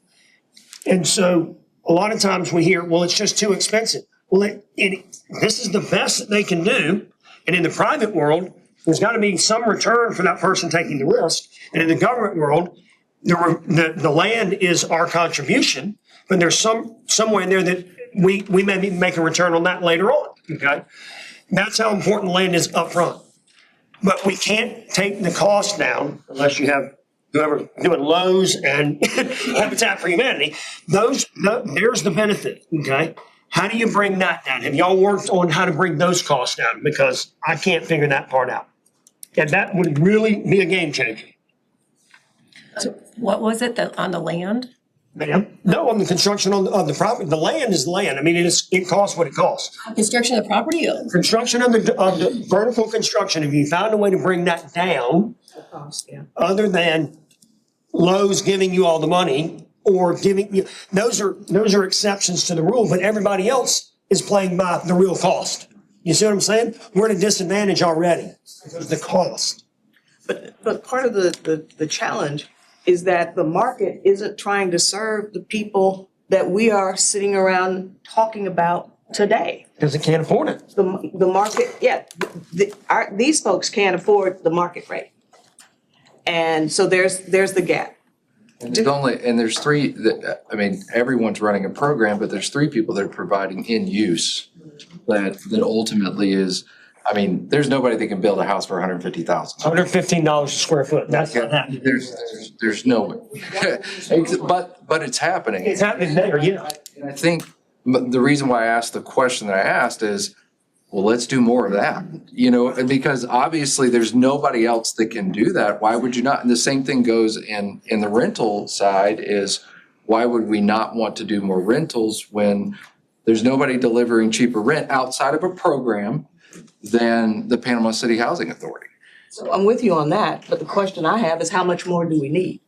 And so a lot of times we hear, well, it's just too expensive. Well, this is the best that they can do, and in the private world, there's got to be some return for that person taking the risk, and in the government world, the land is our contribution. But there's somewhere in there that we may make a return on that later on, okay? That's how important land is up front. But we can't take the cost down unless you have whoever doing Lowe's and Habitat for Humanity, there's the benefit, okay? How do you bring that down? Have y'all worked on how to bring those costs down? Because I can't figure that part out. And that would really be a game changer. What was it that on the land? Ma'am? No, on the construction on the property. The land is land. I mean, it costs what it costs. Construction of the property? Construction of the vertical construction, if you found a way to bring that down, other than Lowe's giving you all the money or giving you, those are exceptions to the rule, but everybody else is playing by the real cost. You see what I'm saying? We're at a disadvantage already because of the cost. But part of the challenge is that the market isn't trying to serve the people that we are sitting around talking about today. Because it can't afford it. The market, these folks can't afford the market rate. And so there's the gap. And there's three, everyone's running a program, but there's three people that are providing in use that ultimately is, there's nobody that can build a house for $150,000. $115 a square foot. That's not happening. There's no way. But it's happening. It's happening there, yeah. And I think the reason why I asked the question that I asked is, well, let's do more of that, because obviously there's nobody else that can do that. Why would you not? And the same thing goes in the rental side is, why would we not want to do more rentals when there's nobody delivering cheaper rent outside of a program than the Panama City Housing Authority? So I'm with you on that, but the question I have is how much more do we need?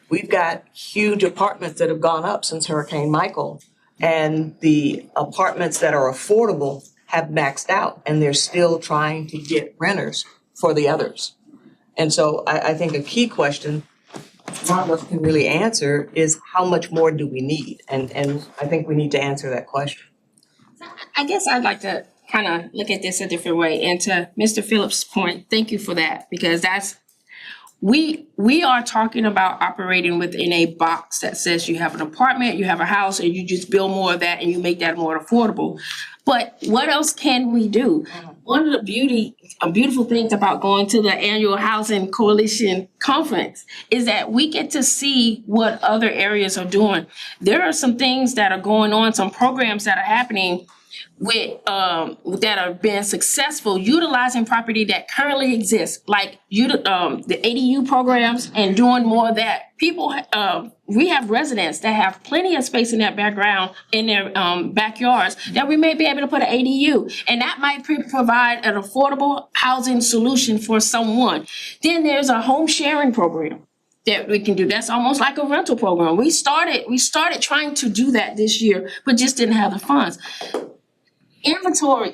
We've got huge apartments that have gone up since Hurricane Michael, and the apartments that are affordable have maxed out, and they're still trying to get renters for the others. And so I think a key question none of us can really answer is how much more do we need? And I think we need to answer that question. I guess I'd like to kind of look at this a different way. And to Mr. Phillips' point, thank you for that, because we are talking about operating within a box that says you have an apartment, you have a house, and you just build more of that and you make that more affordable. But what else can we do? One of the beautiful things about going to the annual Housing Coalition Conference is that we get to see what other areas are doing. There are some things that are going on, some programs that are happening with that are being successful utilizing property that currently exists, like the ADU programs, and doing more of that. People, we have residents that have plenty of space in their background, in their backyards, that we may be able to put an ADU, and that might provide an affordable housing solution for someone. Then there's a home sharing program that we can do. That's almost like a rental program. We started trying to do that this year, but just didn't have the funds. Inventory,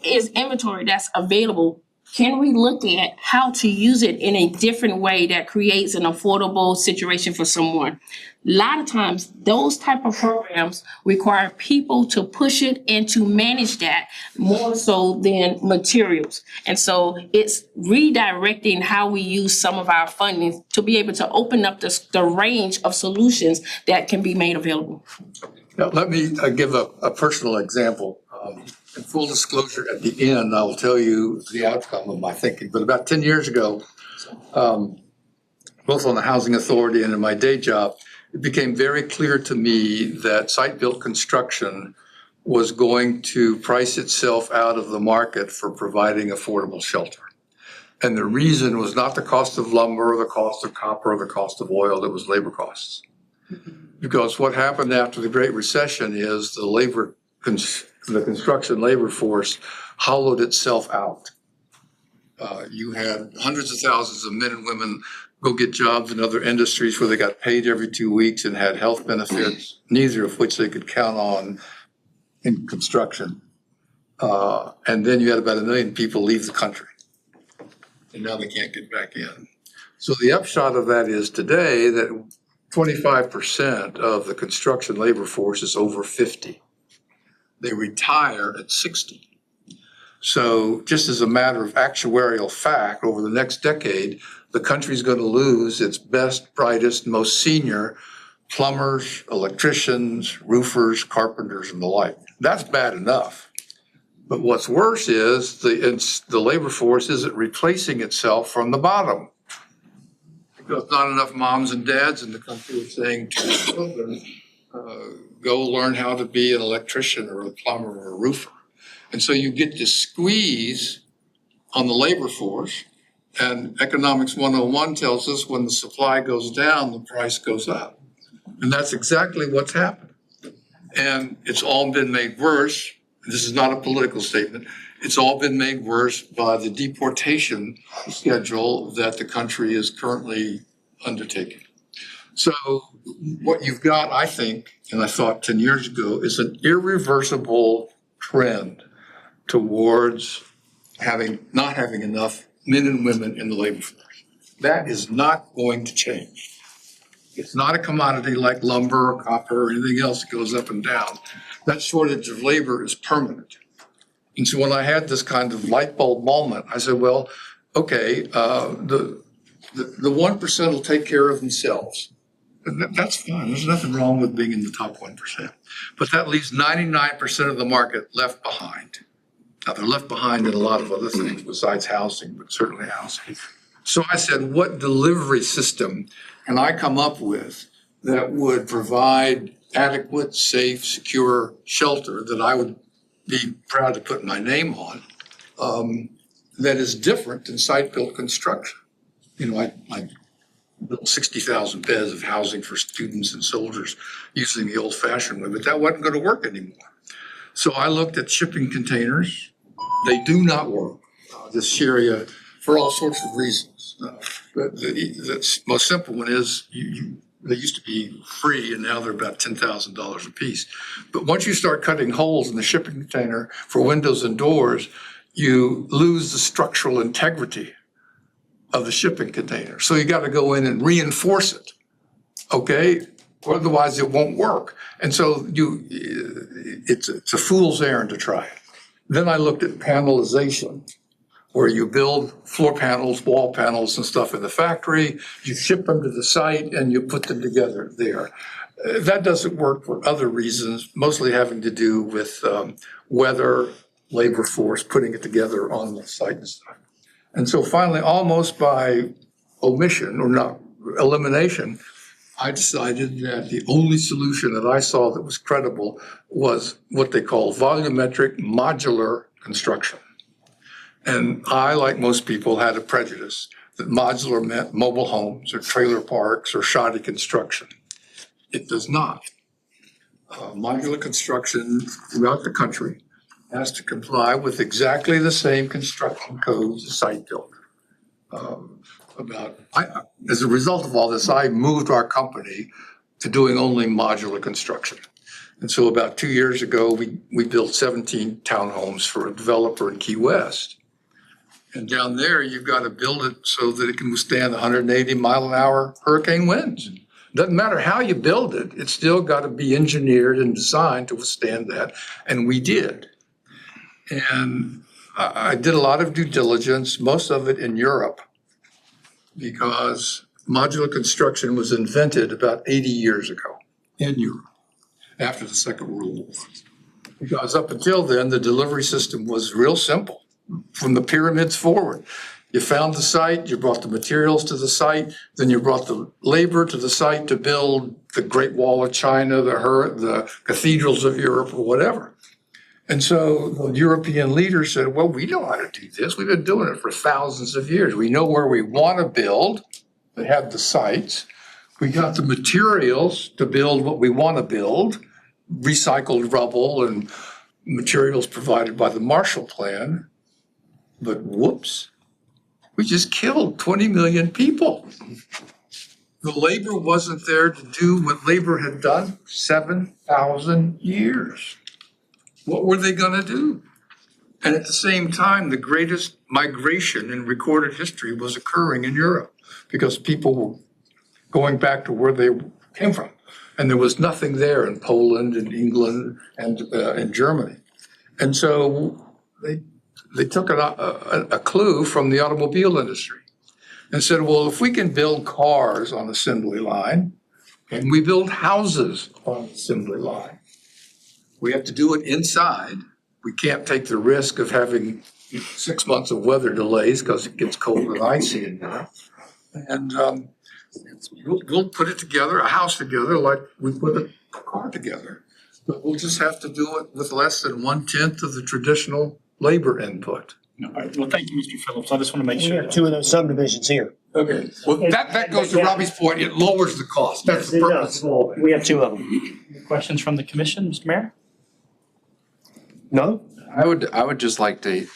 is inventory that's available. Can we look at how to use it in a different way that creates an affordable situation for someone? A lot of times, those type of programs require people to push it and to manage that more so than materials. And so it's redirecting how we use some of our funding to be able to open up the range of solutions that can be made available. Now, let me give a personal example. In full disclosure, at the end, I will tell you the outcome of my thinking. But about 10 years ago, both on the Housing Authority and in my day job, it became very clear to me that site-built construction was going to price itself out of the market for providing affordable shelter. And the reason was not the cost of lumber, or the cost of copper, or the cost of oil, it was labor costs. Because what happened after the Great Recession is the construction labor force hollowed itself out. You had hundreds of thousands of men and women go get jobs in other industries where they got paid every 2 weeks and had health benefits, neither of which they could count on in construction. And then you had about 1 million people leave the country. And now they can't get back in. So the upshot of that is today that 25% of the construction labor force is over 50. They retire at 60. So just as a matter of actuarial fact, over the next decade, the country's going to lose its best, brightest, most senior plumbers, electricians, roofers, carpenters, and the like. That's bad enough. But what's worse is the labor force isn't replacing itself from the bottom. because not enough moms and dads in the country are saying to their children, go learn how to be an electrician or a plumber or a roofer. And so you get this squeeze on the labor force. And Economics 101 tells us when the supply goes down, the price goes up. And that's exactly what's happened. And it's all been made worse. This is not a political statement. It's all been made worse by the deportation schedule that the country is currently undertaking. So what you've got, I think, and I thought 10 years ago, is an irreversible trend towards not having enough men and women in the labor force. That is not going to change. It's not a commodity like lumber or copper or anything else that goes up and down. That shortage of labor is permanent. And so when I had this kind of light bulb moment, I said, well, okay, the 1% will take care of themselves. That's fine. There's nothing wrong with being in the top 1%. But that leaves 99% of the market left behind. Now, they're left behind in a lot of other things besides housing, but certainly housing. So I said, what delivery system can I come up with that would provide adequate, safe, secure shelter that I would be proud to put my name on, that is different than site-built construction? You know, I built 60,000 beds of housing for students and soldiers using the old-fashioned way, but that wasn't going to work anymore. So I looked at shipping containers. They do not work, this area, for all sorts of reasons. But the most simple one is they used to be free and now they're about $10,000 a piece. But once you start cutting holes in the shipping container for windows and doors, you lose the structural integrity of the shipping container. So you got to go in and reinforce it, okay? Otherwise it won't work. And so it's a fool's errand to try it. Then I looked at panelization, where you build floor panels, wall panels and stuff in the factory, you ship them to the site and you put them together there. That doesn't work for other reasons, mostly having to do with weather, labor force, putting it together on the site and stuff. And so finally, almost by omission or not elimination, I decided that the only solution that I saw that was credible was what they call volumetric modular construction. And I, like most people, had a prejudice that modular meant mobile homes or trailer parks or shoddy construction. It does not. Modular construction throughout the country has to comply with exactly the same construction codes as site built. As a result of all this, I moved our company to doing only modular construction. And so about 2 years ago, we built 17 townhomes for a developer in Key West. And down there, you've got to build it so that it can withstand 180 mile an hour hurricane winds. Doesn't matter how you build it, it's still got to be engineered and designed to withstand that. And we did. And I did a lot of due diligence, most of it in Europe, because modular construction was invented about 80 years ago in Europe after the Second World War. Because up until then, the delivery system was real simple from the pyramids forward. You found the site, you brought the materials to the site, then you brought the labor to the site to build the Great Wall of China, the cathedrals of Europe, or whatever. And so the European leaders said, well, we know how to do this. We've been doing it for thousands of years. We know where we want to build. They have the sites. We got the materials to build what we want to build, recycled rubble and materials provided by the Marshall Plan. But whoops, we just killed 20 million people. The labor wasn't there to do what labor had done for 7,000 years. What were they going to do? And at the same time, the greatest migration in recorded history was occurring in Europe because people were going back to where they came from. And there was nothing there in Poland and England and in Germany. And so they took a clue from the automobile industry and said, well, if we can build cars on assembly line, and we build houses on assembly line, we have to do it inside. We can't take the risk of having 6 months of weather delays because it gets cold and icy in there. And We'll put it together, a house together, like we put a car together. But we'll just have to do it with less than 1/10 of the traditional labor input. All right, well, thank you, Mr. Phillips. I just want to make We sure. have two of those subdivisions here. Okay, well, that goes to Robbie's point, it lowers the cost, that's the It purpose. does. We have two of them. Questions from the commission, Mr. Mayor? No? I would just like to,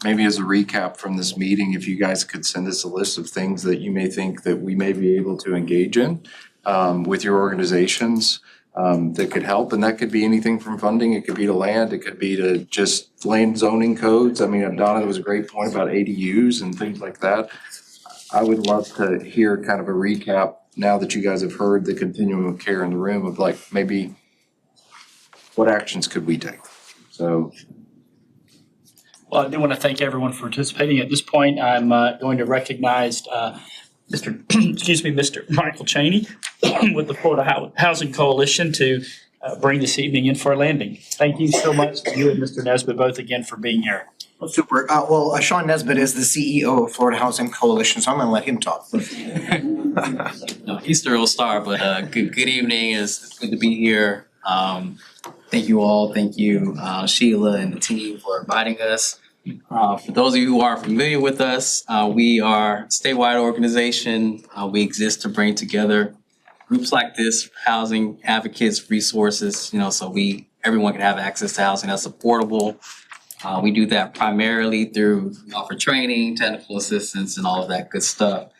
maybe as a recap from this meeting, if you guys could send us a list of things that you may think that we may be able to engage in with your organizations that could help. And that could be anything from funding, it could be to land, it could be to just land zoning codes. I mean, Donna, there was a great point about ADUs and things like that. I would love to hear kind of a recap now that you guys have heard the continuum of care in the room of like maybe what actions could we take? So. Well, I do want to thank everyone for participating. At this point, I'm going to recognize Mr. Michael Cheney with the Florida Housing Coalition to bring this evening in for a landing. Thank you so much to you and Mr. Nesbitt both again for being here. Well, super. Sean Nesbitt is the CEO of Florida Housing Coalition, so I'm going to let him talk. No, he's the real star, but good evening. It's good to be here. Thank you all. Thank you, Sheila and the team for inviting us. For those of you who aren't familiar with us, we are a statewide organization. We exist to bring together groups like this, housing advocates, resources, so everyone can have access to housing that's affordable. We do that primarily through, we offer training, technical assistance, and all of that good stuff.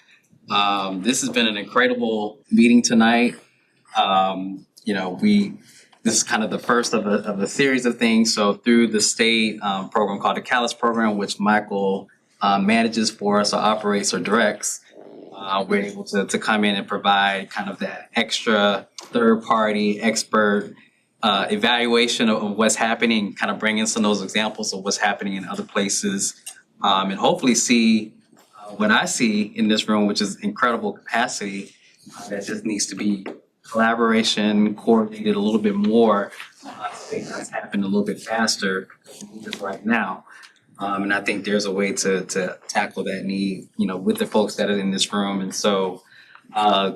This has been an incredible meeting tonight. This is kind of the first of a series of things. So through the state program called the CALIS program, which Michael manages for us or operates or directs, we're able to come in and provide kind of that extra third-party expert evaluation of what's happening, kind of bring in some of those examples of what's happening in other places, and hopefully see what I see in this room, which is incredible capacity that just needs to be collaboration, coordinated a little bit more, things happen a little bit faster just right now. And I think there's a way to tackle that need, with the folks that are in this room. And so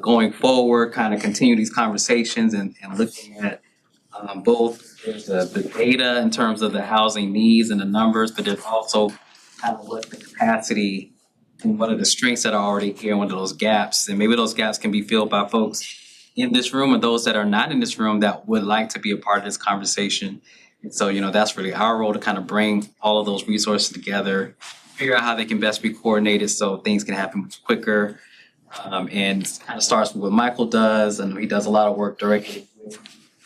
going forward, kind of continue these conversations and looking at both the data in terms of the housing needs and the numbers, but there's also kind of what the capacity and what are the strengths that are already here, what are those gaps, and maybe those gaps can be filled by folks in this room and those that are not in this room that would like to be a part of this conversation. And so, that's really our role to kind of bring all of those resources together, figure out how they can best be coordinated so things can happen much quicker. And kind of starts with what Michael does, and he does a lot of work directly with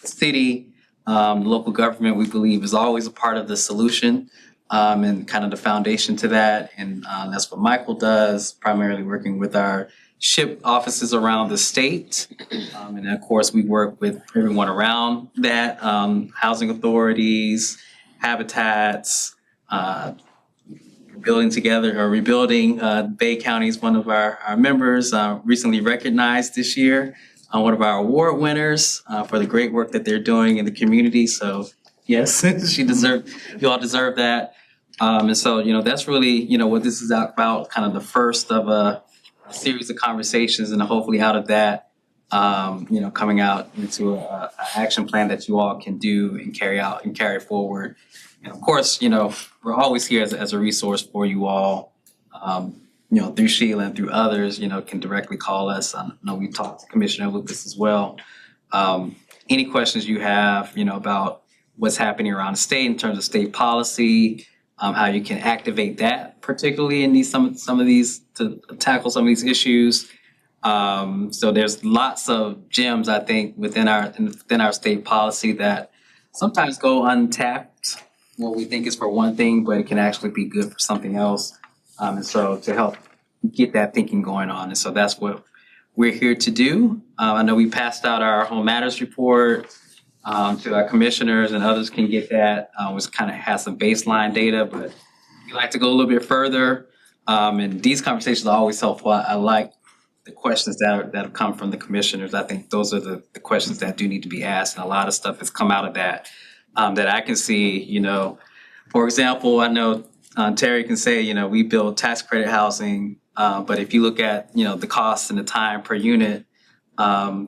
the city. Local government, we believe, is always a part of the solution and kind of the foundation to that. And that's what Michael does, primarily working with our SHIP offices around the state. And of course, we work with everyone around that, housing authorities, habitats, rebuilding Bay County is one of our members, recently recognized this year, one of our award winners for the great work that they're doing in the community. So yes, you all deserve that. And so, that's really, what this is about, kind of the first of a series of conversations, and hopefully out of that, coming out into an action plan that you all can do and carry out and carry forward. And of course, we're always here as a resource for you all, through Sheila and through others, can directly call us. I know we talked to Commissioner Lucas as well. Any questions you have, about what's happening around the state in terms of state policy, how you can activate that, particularly in some of these to tackle some of these issues. So there's lots of gems, I think, within our state policy that sometimes go untapped. What we think is for one thing, but it can actually be good for something else. And so to help get that thinking going on, and so that's what we're here to do. I know we passed out our Home Matters report to our commissioners, and others can get that, which kind of has some baseline data, but we like to go a little bit further. And these conversations are always helpful. I like the questions that have come from the commissioners. I think those are the questions that do need to be asked, and a lot of stuff has come out of that that I can see. For example, I know Terry can say, we build tax credit housing But if you look at, the cost and the time per unit,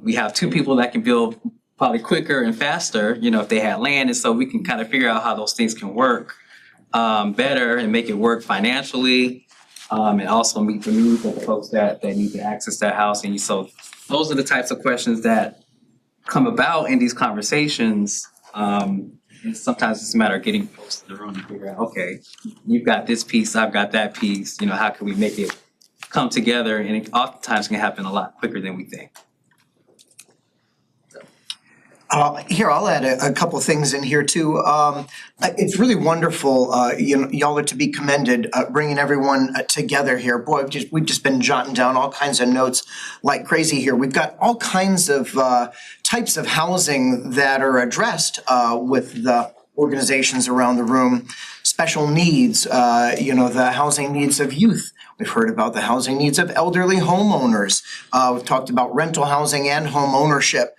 we have two people that can build probably quicker and faster, if they had land. And so we can kind of figure out how those things can work better and make it work financially, and also meet the needs of the folks that need to access that housing. So those are the types of questions that come about in these conversations. And sometimes it's a matter of getting folks to the room and figure out, okay, you've got this piece, I've got that piece, how can we make it come together? And it oftentimes can happen a lot quicker than we think. Here, I'll add a couple things in here too. It's really wonderful, y'all are to be commended, bringing everyone together here. Boy, we've just been jotting down all kinds of notes like crazy here. We've got all kinds of types of housing that are addressed with the organizations around the room. Special needs, the housing needs of youth. We've heard about the housing needs of elderly homeowners. We've talked about rental housing and home ownership.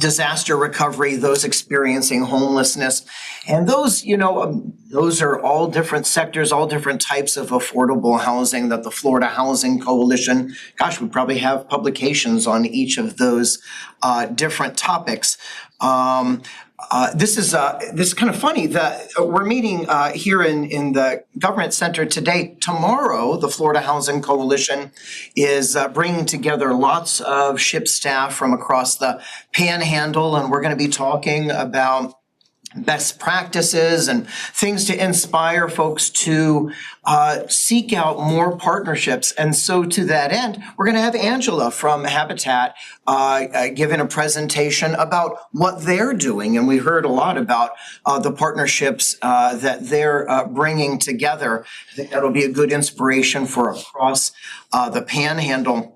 Disaster recovery, those experiencing homelessness. And those, those are all different sectors, all different types of affordable housing that the Florida Housing Coalition, we probably have publications on each of those different topics. This is kind of funny that we're meeting here in the government center today. Tomorrow, the Florida Housing Coalition is bringing together lots of SHIP staff from across the Panhandle, and we're going to be talking about best practices and things to inspire folks to seek out more partnerships. And so to that end, we're going to have Angela from Habitat giving a presentation about what they're doing. And we heard a lot about the partnerships that they're bringing together. I think that'll be a good inspiration for across the Panhandle.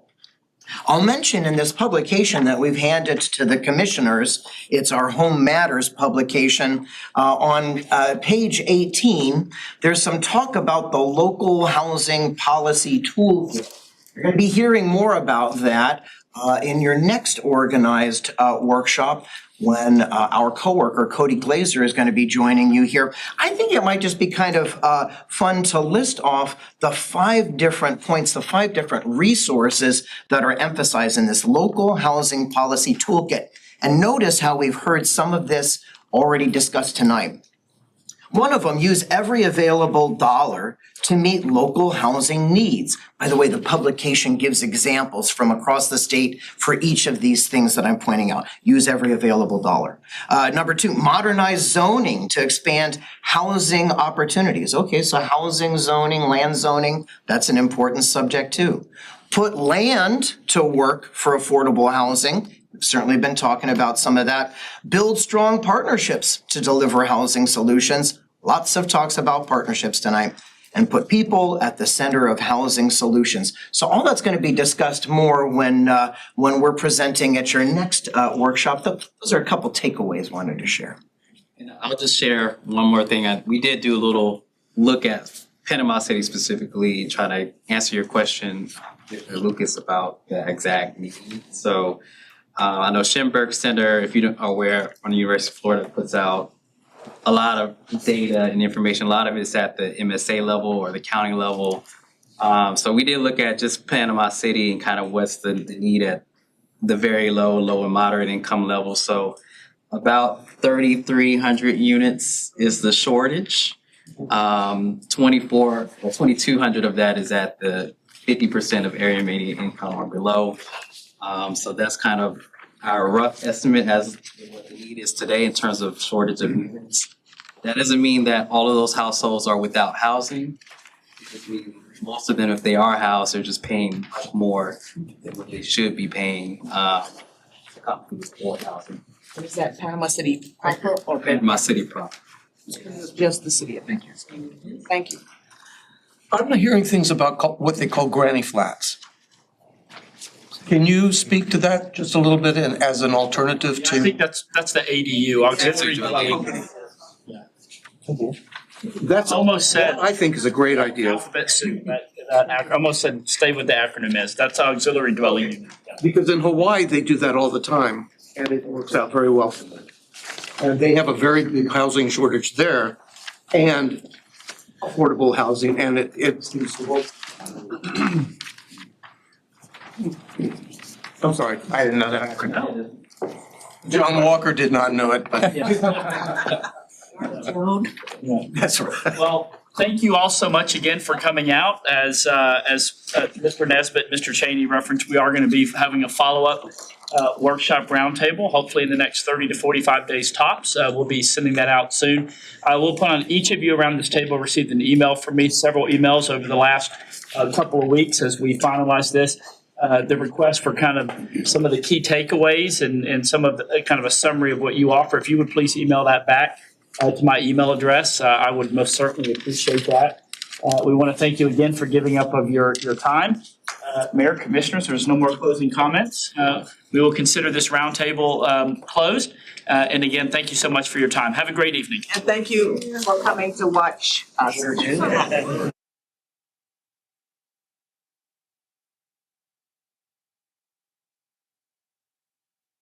I'll mention in this publication that we've handed to the commissioners, it's our Home Matters publication. On page 18, there's some talk about the local housing policy toolkit. You're going to be hearing more about that in your next organized workshop when our coworker Cody Glazer is going to be joining you here. I think it might just be kind of fun to list off the 5 different points, the 5 different resources that are emphasized in this local housing policy toolkit. And notice how we've heard some of this already discussed tonight. One of them, use every available dollar to meet local housing needs. By the way, the publication gives examples from across the state for each of these things that I'm pointing out. Use every available dollar. Number 2, modernize zoning to expand housing opportunities. Okay, so housing zoning, land zoning, that's an important subject too. Put land to work for affordable housing. We've certainly been talking about some of that. Build strong partnerships to deliver housing solutions. Lots of talks about partnerships tonight. And put people at the center of housing solutions. So all that's going to be discussed more when we're presenting at your next workshop. Those are a couple takeaways I wanted to share. And I'll just share one more thing. We did do a little look at Panama City specifically, try to answer your question, Lucas, about the exact need. So I know Schimberg Center, if you are aware, on the University of Florida puts out a lot of data and information. A lot of it's at the MSA level or the county level. So we did look at just Panama City and kind of what's the need at the very low and moderate income level. So about 3,300 units is the shortage. 2,200 of that is at the 50% of area median income or below. So that's kind of our rough estimate as what the need is today in terms of shortage of units. That doesn't mean that all of those households are without housing. Most of them, if they are housed, they're just paying much more than what they should be paying to compensate for housing. What is that, Panama City proper or? Panama City proper. Just the city of. Thank you. Thank you. I'm not hearing things about what they call granny flats. Can you speak to that just a little bit and as an alternative to? I think that's the ADU. That's almost said. I think is a great idea. Alphabet soup. I almost said stay with the acronym is. That's auxiliary dwelling unit. Because in Hawaii, they do that all the time and it works out very well for them. And they have a very big housing shortage there and affordable housing and it seems to work. I'm sorry, I didn't know that acronym. John Walker did not know it, but. That's right. Well, thank you all so much again for coming out. As Mr. Nesbitt, Mr. Cheney referenced, we are going to be having a follow-up workshop roundtable, hopefully in the next 30 to 45 days tops. We'll be sending that out soon. I will put on each of you around this table received an email from me, several emails over the last couple of weeks as we finalize this. The request for kind of some of the key takeaways and some of the kind of a summary of what you offer. If you would please email that back to my email address, I would most certainly appreciate that. We want to thank you again for giving up of your time. Mayor, Commissioners, there's no more closing comments. We will consider this roundtable closed. And again, thank you so much for your time. Have a great evening. And thank you for coming to watch us.